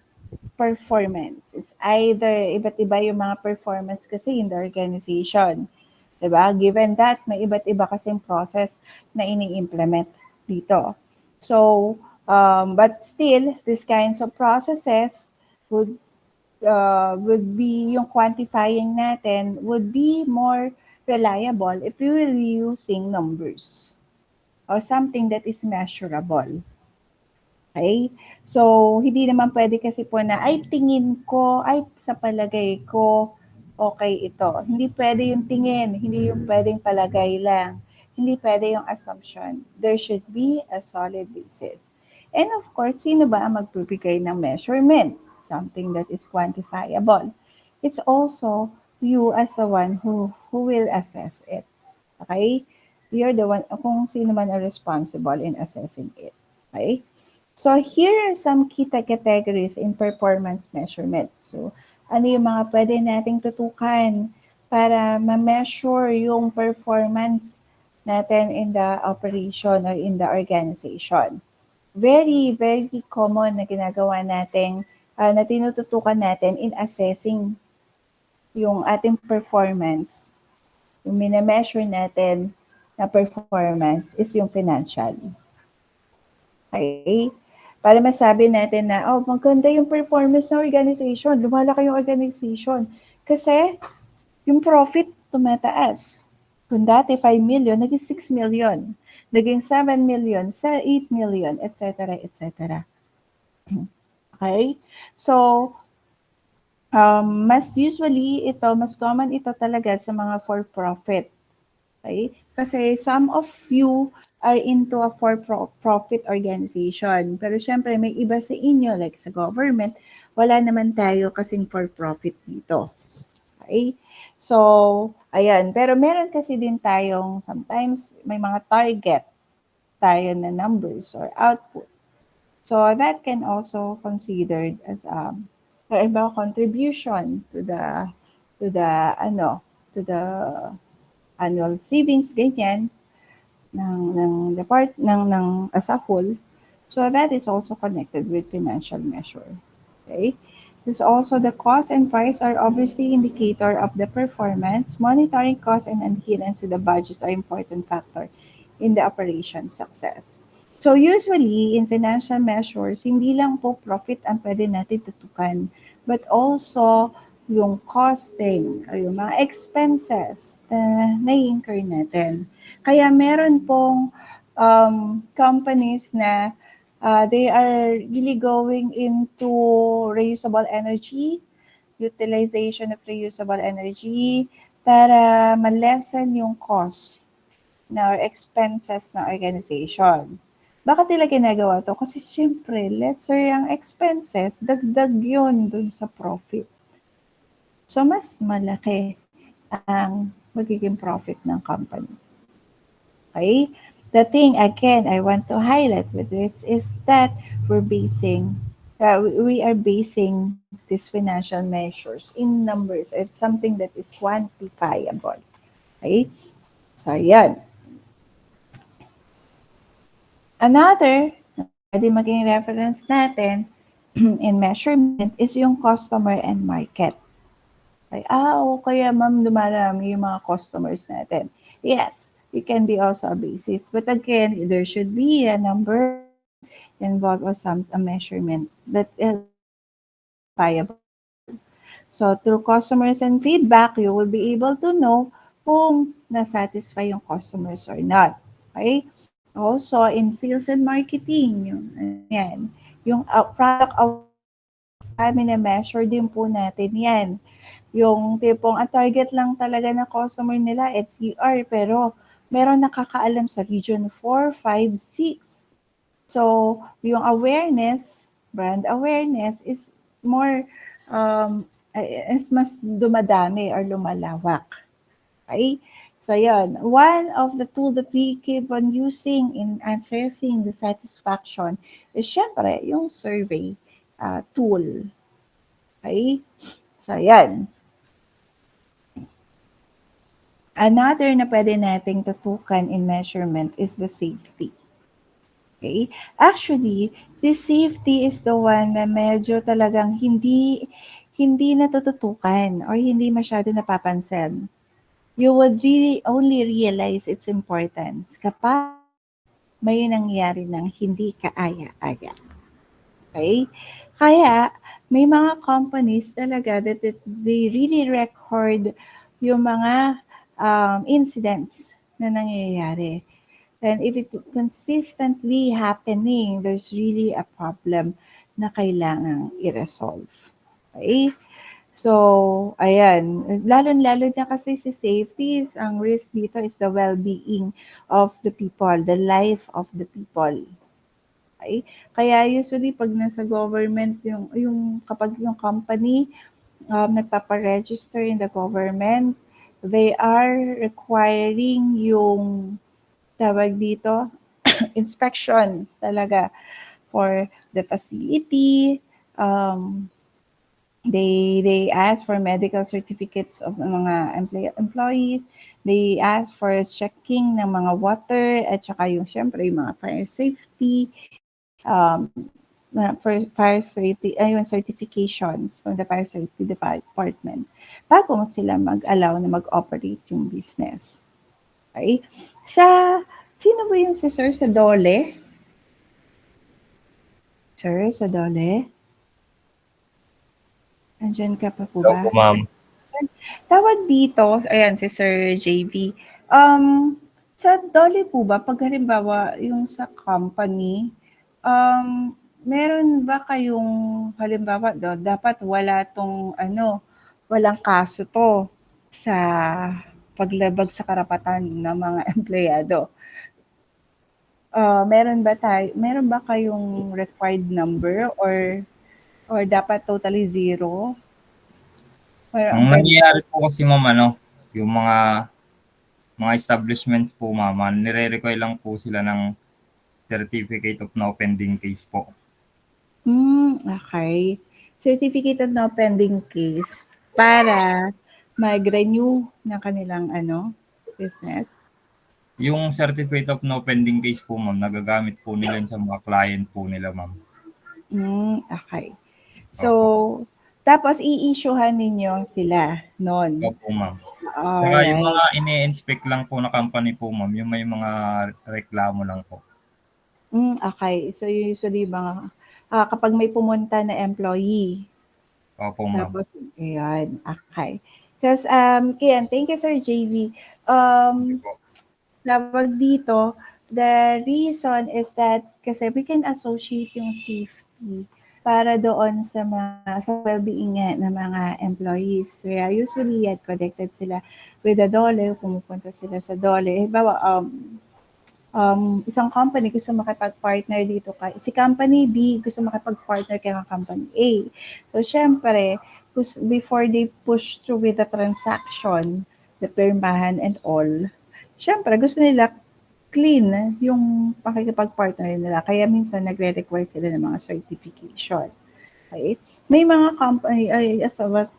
performance. It's either iba't iba yung mga performance kasi in the organization. Diba? Given that, may iba't iba kasing process na ini-implement dito. So, but still, these kinds of processes would be yung quantifying natin would be more reliable if we will be using numbers or something that is measurable. Okay? So, hindi naman pwede kasi po na, ay tingin ko, ay sa palagay ko, okay ito. Hindi pwede yung tingin, hindi yung pwedeng palagay lang. Hindi pwede yung assumption. There should be a solid basis. And of course, sino ba ang magbibigay ng measurement? Something that is quantifiable. It's also you as the one who will assess it. Okay? You're the one, kung sino man are responsible in assessing it. Okay? So here are some key categories in performance measurement. So, ano yung mga pwede nating tutukan para ma-measure yung performance natin in the operation or in the organization. Very, very common na ginagawa natin, na tinututukan natin in assessing yung ating performance. Yung mina-measure natin na performance is yung financial. Okay? Para masabi natin na, oh, maganda yung performance ng organization, lumalaki yung organization. Kasi, yung profit tumataas. Kung dati 5 million, naging 6 million. Naging 7 million, sa 8 million, etc., etc. Okay? So, mas common ito talaga sa mga for-profit. Okay? Kasi some of you are into a for-profit organization. Pero syempre, may iba sa inyo, like sa government, wala naman tayo kasing for-profit dito. Okay? So, ayan. Pero meron kasi din tayong, sometimes, may mga target tayo na numbers or output. So, that can also considered as contribution to the annual savings, ganyan, ng as a whole. So that is also connected with financial measure. Okay? This also the cost and price are obviously indicator of the performance. Monitoring cost and adherence to the budget are important factor in the operation success. So usually in financial measures, hindi lang po profit ang pwede natin tutukan, but also yung costing, yung mga expenses na nai-incur natin. Kaya meron pong companies na they are really going into reusable energy. utilization of reusable energy para ma-lessen yung cost na or expenses ng organization. Bakit nila ginagawa to? Kasi syempre, lesser ang expenses, dagdag yun dun sa profit. So, mas malaki ang magiging profit ng company. Okay? The thing, again, I want to highlight with this is that we are basing these financial measures in numbers. It's something that is quantifiable. Okay? So, yan. Another, pwede maging reference natin in measurement is yung customer and market. Okay, kaya ma'am, dumarami yung mga customers natin. Yes, it can be also a basis. But again, there should be a number involved or a measurement that is viable. So, through customers and feedback, you will be able to know kung na-satisfy yung customers or not. Okay? Also, in sales and marketing, yung product awareness, measure din po natin yan. Yung tipong ang target lang talaga na customer nila, HCR, pero meron nakakaalam sa region 4, 5, 6. So, yung awareness, brand awareness is more, is mas dumadami or lumalawak. Okay? So, yan. One of the tools that we keep on using in assessing the satisfaction is syempre yung survey tool. Okay? So, yan. Another na pwede nating tutukan in measurement is the safety. Okay? Actually, the safety is the one na medyo talagang hindi natututukan or hindi masyado napapansin. You would really only realize its importance kapag may nangyari ng hindi kaaya-aya. Okay? Kaya, may mga companies talaga that they really record yung mga incidents na nangyayari. And if it consistently happening, there's really a problem na kailangang i-resolve. Okay? So, ayan. Lalo-lalo na kasi si safety, ang risk dito is the well-being of the people, the life of the people. Okay? Kaya usually, pag nasa government, kapag yung company nagpaparegister in the government, they are requiring yung tawag dito, inspections talaga for the facility. They ask for medical certificates of mga employees. They ask for checking ng mga water at saka yung syempre yung mga fire safety, fire safety, certifications from the fire safety department bago sila mag-allow na mag-operate yung business. Okay? Sino ba yung si Sir sa Dole? Sir, sa Dole? Andyan ka pa po ba? Opo, ma'am. Tawag dito, ayan, si Sir JV. Sa Dole po ba, pag halimbawa yung sa company, meron ba kayong, halimbawa, dapat wala tong, walang kaso to sa paglabag sa karapatan ng mga empleyado? Meron ba kayong required number or dapat totally zero? Ang nangyayari po kasi ma'am, yung mga establishments po ma'am, nire-require lang po sila ng certificate of no pending case po. Okay. Certificate of no pending case para mag-renew ng kanilang business? Yung certificate of no pending case po ma'am, nagagamit po nila sa mga client po nila ma'am. Okay. So, tapos i-issuehan ninyo sila noon. Opo ma'am. Saka yung mga ini-inspect lang po na company po ma'am, yung may mga reklamo lang po. Okay. So, usually mga kapag may pumunta na employee. Opo ma'am. Tapos, ayan. Okay. Because, thank you Sir JV. Tawag dito, the reason is that kasi we can associate yung safety para doon sa well-being ng mga employees. Kaya usually yan, connected sila with the DOLE, pumupunta sila sa DOLE. Halimbawa, isang company gusto makipag-partner dito si company B gusto makipag-partner kay company A. So, syempre, before they push through with the transaction, the pirmahan and all, syempre, gusto nila clean yung pakikipag-partner nila. Kaya minsan nagre-require sila ng mga certification. Okay? May mga company, as was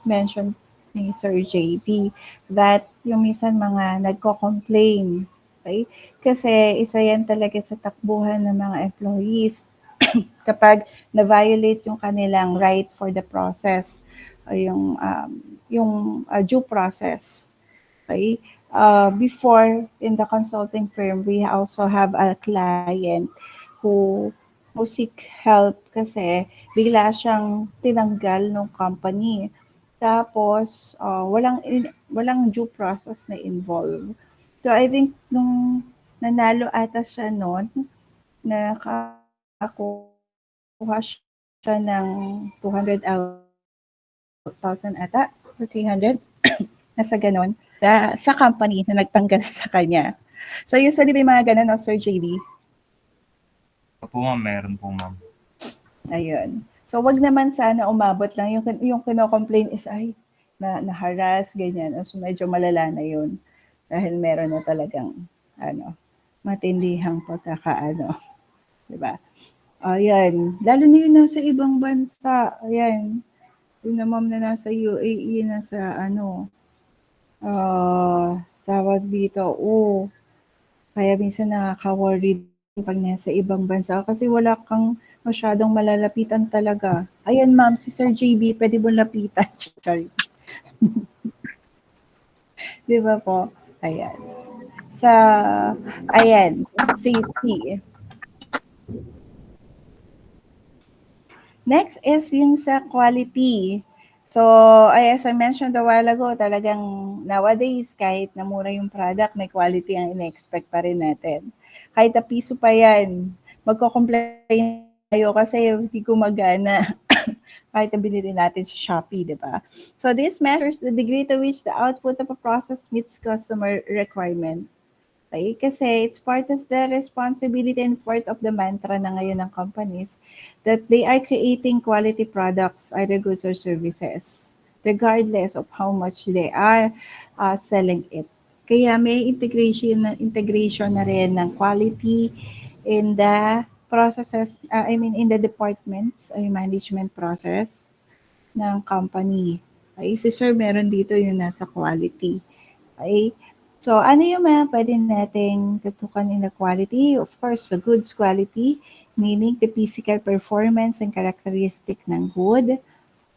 mentioned ni Sir JP, that yung minsan mga nagko-complain. Okay? Kasi isa yan talaga sa takbuhan ng mga employees kapag na-violate yung kanilang right for the process o yung due process. Okay? Before, in the consulting firm, we also have a client who seek help kasi bigla siyang tinanggal ng company. Tapos, walang due process na involved. So, I think nung nanalo ata siya noon, nakakuha siya ng 200,000 ata, or 300, nasa ganon, sa company na nagtanggal sa kanya. So, usually may mga ganon, no, Sir JB? Opo, ma'am. Meron po, ma'am. Ayun. So, wag naman sana umabot lang. Yung kino-complain is, na-harass, ganyan. So, medyo malala na yun. Dahil meron na talagang, matindihang pagkakaano. Diba? Ayan. Lalo na yun nasa ibang bansa. Ayan. Yung na ma'am na nasa UAE, nasa tawag dito, kaya minsan nakaka-worry pag nasa ibang bansa kasi wala kang masyadong malalapitan talaga. Ayan ma'am, si Sir JB, pwede mo lapitan. Di ba po? Ayan. Safety. Next is yung sa quality. So, as I mentioned a while ago, talagang nowadays, kahit na mura yung product, may quality ang ina-expect pa rin natin. Kahit na piso pa yan, magko-complain tayo kasi hindi gumagana. Kahit na binili natin sa Shopee, di ba? So, this measures the degree to which the output of a process meets customer requirement. Okay? Kasi it's part of the responsibility and part of the mantra na ngayon ng companies that they are creating quality products, either goods or services, regardless of how much they are selling it. Kaya may integration na rin ng quality in the processes, in the departments, management process ng company. Okay? Si Sir, meron dito yung nasa quality. Okay? So, ano yung mga pwede nating tutukan in the quality? Of course, the goods quality, meaning the physical performance and characteristic ng good.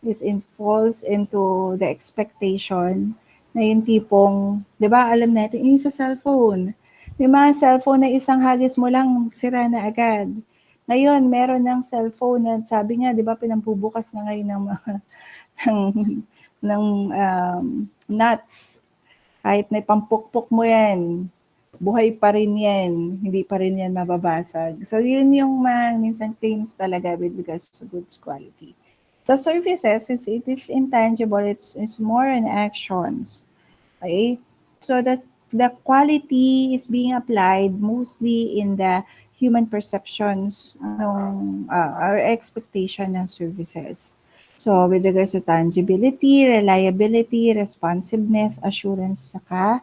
It falls into the expectation na yung tipong, di ba, alam natin, yung sa cellphone. May mga cellphone na isang hagis mo lang, sira na agad. Ngayon, meron ng cellphone na sabi nga, di ba, pinambubukas na ngayon ng mga nuts. Kahit may pampukpok mo yan, buhay pa rin yan, hindi pa rin yan mababasag. So, yun yung minsan claims talaga with regards to goods quality. Sa services, it is intangible, it's more in actions. Okay? So, that the quality is being applied mostly in the human perceptions, our expectation ng services. So, with regards to tangibility, reliability, responsiveness, assurance, saka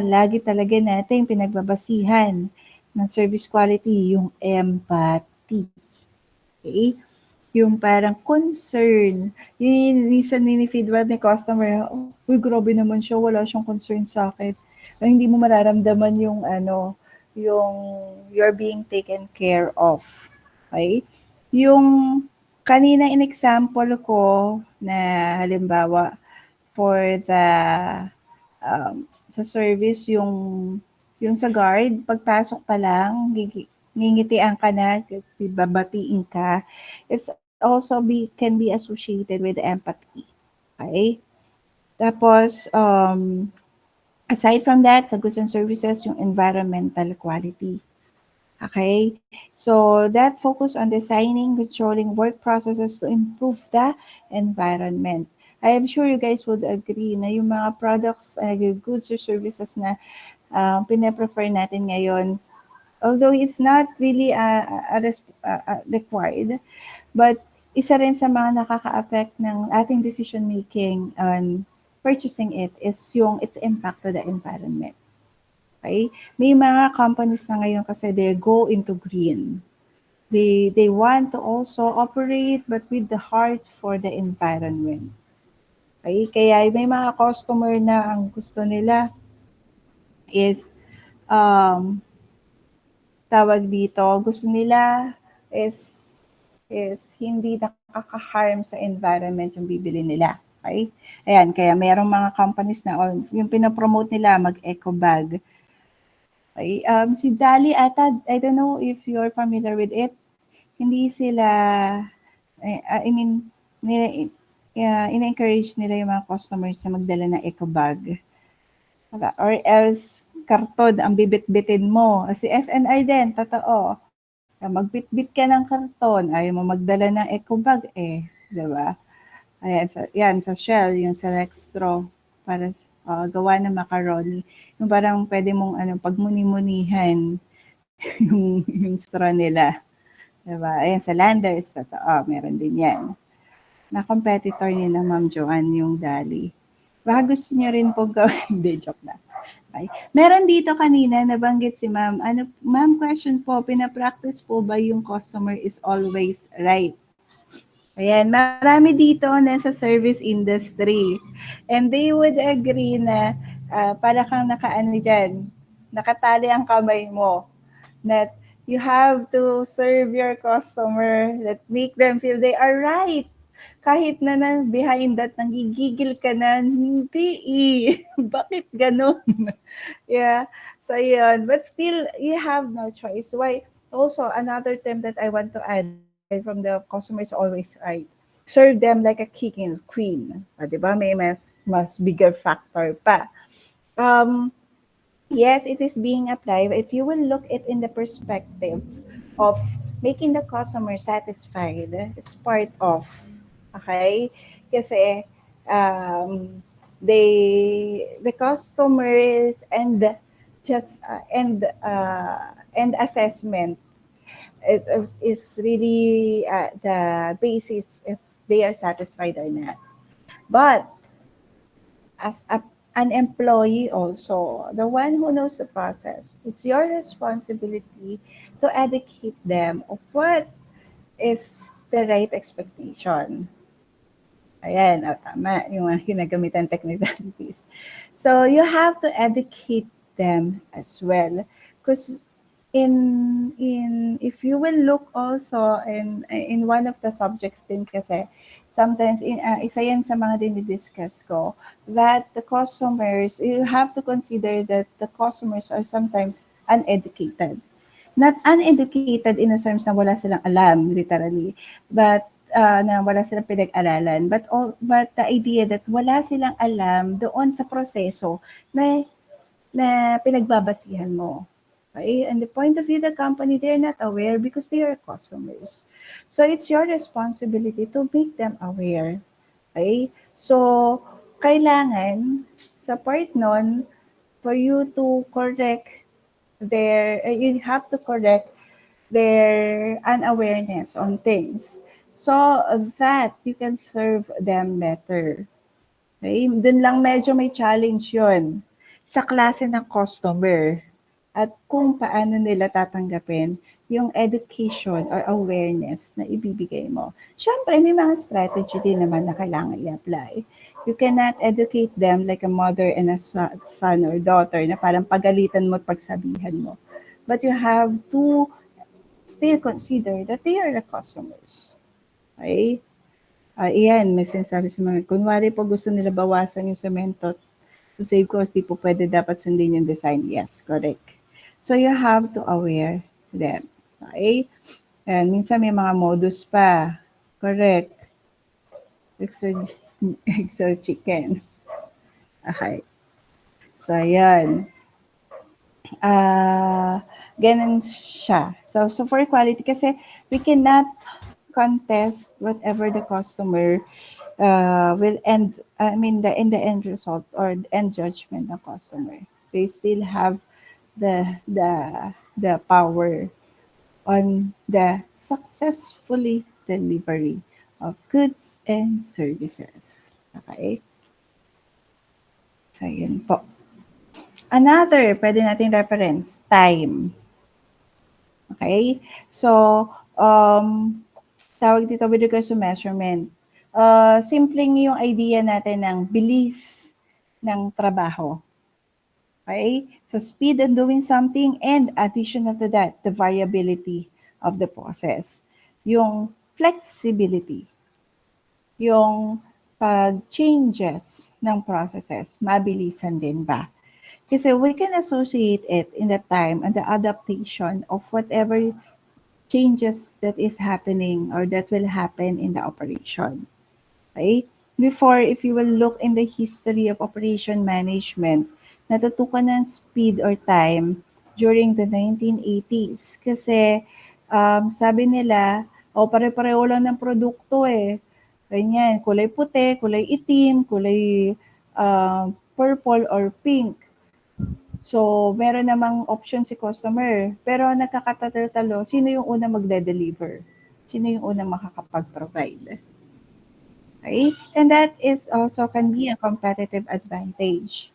lagi talaga natin pinagbabasihan ng service quality, yung empathy. Okay? Yung parang concern. Yung reason ni-feedback ni customer, grabe naman siya, wala siyang concern sa akin. Hindi mo mararamdaman yung yung you're being taken care of. Okay? Yung kanina in example ko na halimbawa for the sa service yung sa guard, pagpasok pa lang, ngingitian ka na, babatiin ka. It's also can be associated with empathy. Okay? Tapos, aside from that, sa goods and services, yung environmental quality. Okay? So that focus on designing, controlling work processes to improve the environment. I am sure you guys would agree na yung mga products, goods or services na pinaprefer natin ngayon, although it's not really required, but isa rin sa mga nakaka-affect ng ating decision making on purchasing it is yung its impact to the environment. Okay? May mga companies na ngayon kasi they go into green. They want to also operate but with the heart for the environment. Okay? Kaya may mga customer na ang gusto nila is tawag dito, gusto nila is hindi nakaka-harm sa environment yung bibili nila. Okay? Ayan, kaya merong mga companies na yung pinapromote nila mag-eco bag. Okay? Si Dali ata, I don't know if you're familiar with it. Hindi sila, in-encourage nila yung mga customers na magdala ng eco bag. Or else, karton ang bibit-bitin mo. Si SNR din, totoo. Magbitbit ka ng karton, ayaw mo magdala ng eco bag di ba? Ayan, sa Shell, yung sa Rextro, para gawa ng macaroni. Yung parang pwede mong pagmuni-munihan yung straw nila. Diba? Ayan, sa Landers, totoo, meron din yan. Na competitor ni na Ma'am Joanne yung Dali. Baka gusto niyo rin po gawin. Hindi, joke na. Okay. Meron dito kanina, nabanggit si Ma'am. Ma'am, question po, pinapractice po ba yung customer is always right? Ayan, marami dito na sa service industry. And they would agree na para kang nakatali ang kamay mo. That you have to serve your customer, that make them feel they are right. Kahit na behind that, nanggigigil ka na, hindi bakit ganun? Yeah, so yun. But still, you have no choice. Why? Also, another term that I want to add from the customers always right. Serve them like a king and queen. Diba? May mas bigger factor pa. Yes, it is being applied. If you will look it in the perspective of making the customer satisfied, it's part of. Okay? Kasi the customers and assessment is really the basis if they are satisfied or not. But as an employee also, the one who knows the process, it's your responsibility to educate them of what is the right expectation. Ayan, tama, yung ginagamitan technicalities. So you have to educate them as well. Because if you will look also in one of the subjects din kasi, sometimes isa yan sa mga dinidiscuss ko, that the customers, you have to consider that the customers are sometimes uneducated. Not uneducated in a terms na wala silang alam, literally, but na wala silang pinag-aralan, but the idea that wala silang alam doon sa proseso na pinagbabasihan mo. Okay? And the point of view of the company, they're not aware because they are customers. So it's your responsibility to make them aware. Okay? So, kailangan sa part nun, for you to correct you have to correct their unawareness on things so that you can serve them better. Okay? Dun lang medyo may challenge yon sa klase ng customer at kung paano nila tatanggapin yung education or awareness na ibibigay mo. Siyempre, may mga strategy din naman na kailangan i-apply. You cannot educate them like a mother and a son or daughter na parang pagalitan mo at pagsabihan mo. But you have to still consider that they are the customers. Okay? Iyan, may sinasabi sa mga, kunwari po gusto nila bawasan yung semento to save cost, di po pwede dapat sundin yung design. Yes, correct. So you have to aware them. Okay? And minsan may mga modus pa. Correct. Extra chicken. Okay. So, ayan. Ganun siya. So for quality, kasi we cannot contest whatever the customer will end, in the end result or the end judgment ng customer. They still have the power on the successfully delivery of goods and services. Okay? So, yun po. Another, pwede natin reference, time. Okay? So, tawag dito with regards to measurement. Simpleng yung idea natin ng bilis ng trabaho. Okay? So, speed in doing something and additional to that, the variability of the process. Yung flexibility. Yung pag-changes ng processes, mabilisan din ba? Kasi we can associate it in the time and the adaptation of whatever changes that is happening or that will happen in the operation. Okay? Before, if you will look in the history of operation management, natutukan ng speed or time during the 1980s. Kasi sabi nila, pare-pareho lang ng produkto eh. Ganyan, kulay puti, kulay itim, kulay purple or pink. So, meron namang option si customer. Pero nagkakatatalo, sino yung unang magde-deliver? Sino yung unang makakapag-provide? Okay? And that is also can be a competitive advantage.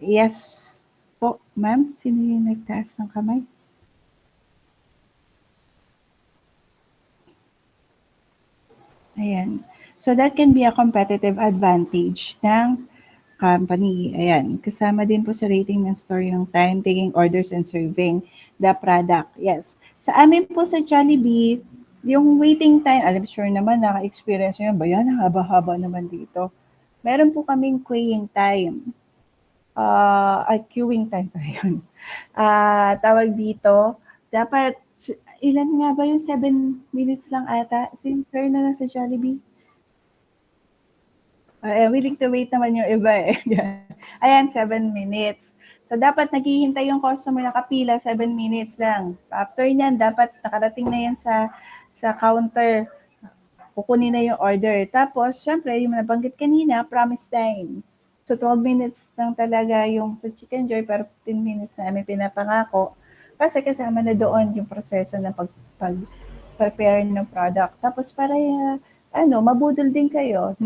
Yes po, ma'am. Sino yung nagtaas ng kamay? Ayan. So that can be a competitive advantage ng company. Ayan. Kasama din po sa rating ng store yung time, taking orders, and serving the product. Yes. Sa amin po sa Jollibee, yung waiting time, alam sure naman, naka-experience nyo yan. Bayan, haba-haba naman dito. Meron po kaming queuing time. Queuing time pa yun. Tawag dito, dapat, ilan nga ba yung 7 minutes lang ata? Sir na nasa Jollibee? Willing to wait naman yung iba eh. Ayan, 7 minutes. So, dapat naghihintay yung customer nakapila, 7 minutes lang. After nyan, dapat nakarating na yan sa counter. Kukunin na yung order. Tapos, syempre, yung nabanggit kanina, promise time. So, 12 minutes lang talaga yung sa Chicken Joy, pero 15 minutes na namin pinapangako. Kasi kasama na doon yung proseso ng pag-prepare ng product. Tapos, para mabudol din kayo.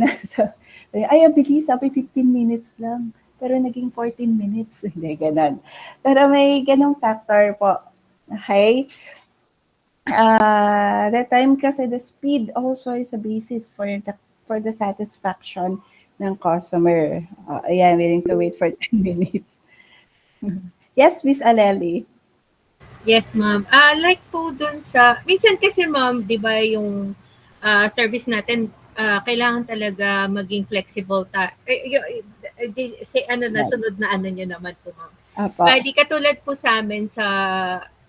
Ay, bilis, 15 minutes lang. Pero naging 14 minutes. Hindi, ganun. Pero may ganung factor po. Okay? The time kasi, the speed also is a basis for the satisfaction ng customer. Ayan, willing to wait for 10 minutes. Yes, Miss Aleli. Yes, ma'am. Like po dun sa, minsan kasi ma'am, di ba yung service natin, kailangan talaga maging flexible. Sunod na ano nyo naman po, ma'am. Di katulad po sa amin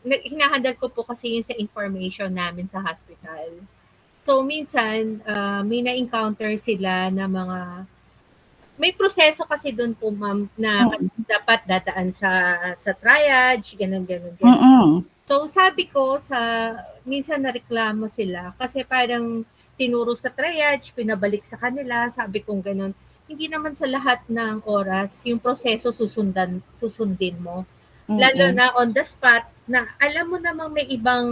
hinahandle ko po kasi yun sa information namin sa hospital. So, minsan, may na-encounter sila na may proseso kasi doon po, ma'am, na dapat dadaan sa triage, ganun. So, sabi ko, minsan nareklamo sila kasi parang tinuro sa triage, pinabalik sa kanila, sabi kong ganun. Hindi naman sa lahat ng oras, yung proseso susundin mo. Lalo na on the spot, na alam mo namang may ibang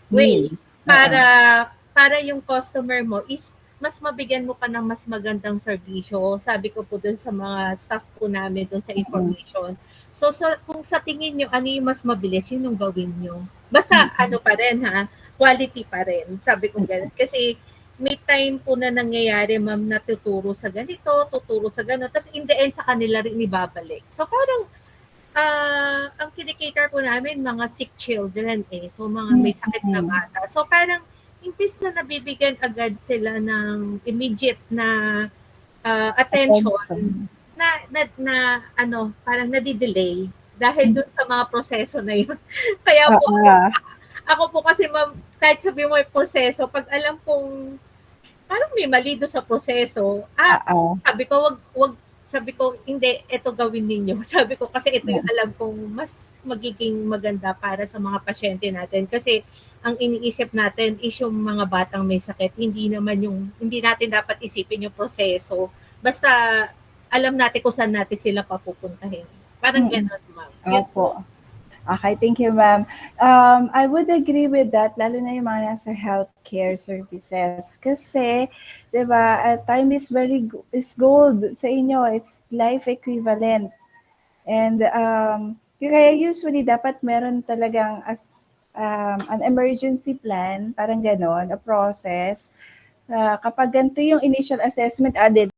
way para yung customer mo is mas mabigyan mo pa ng mas magandang serbisyo. Sabi ko po dun sa mga staff po namin dun sa information. So, kung sa tingin nyo, ano yung mas mabilis, yun yung gawin nyo. Basta, pa rin quality pa rin. Sabi ko ganun. Kasi, may time po na nangyayari, ma'am, na tuturo sa ganito, tuturo sa gano'n. Tapos, in the end, sa kanila rin ibabalik. So, parang, ang kinikater po namin, mga sick children So, mga may sakit na bata. So, parang, imbis na nabibigyan agad sila ng immediate na attention, parang nadidelay dahil dun sa mga proseso na yun. Kaya po, ako po kasi, ma'am, kahit sabi mo yung proseso, pag alam kong parang may mali doon sa proseso, sabi ko, wag sabi ko, hindi, ito gawin ninyo. Sabi ko, kasi ito yung alam kong mas magiging maganda para sa mga pasyente natin. Kasi ang iniisip natin is yung mga batang may sakit, hindi natin dapat isipin yung proseso. Basta alam natin kung saan natin sila papupuntahin. Parang gano'n, ma'am. Yun po. Opo. Okay, thank you, ma'am. I would agree with that, lalo na yung mga nasa healthcare services. Kasi, di ba, time is is gold sa inyo. It's life equivalent. And kaya usually dapat meron talagang an emergency plan, parang ganon, a process. Kapag ganito yung initial assessment, added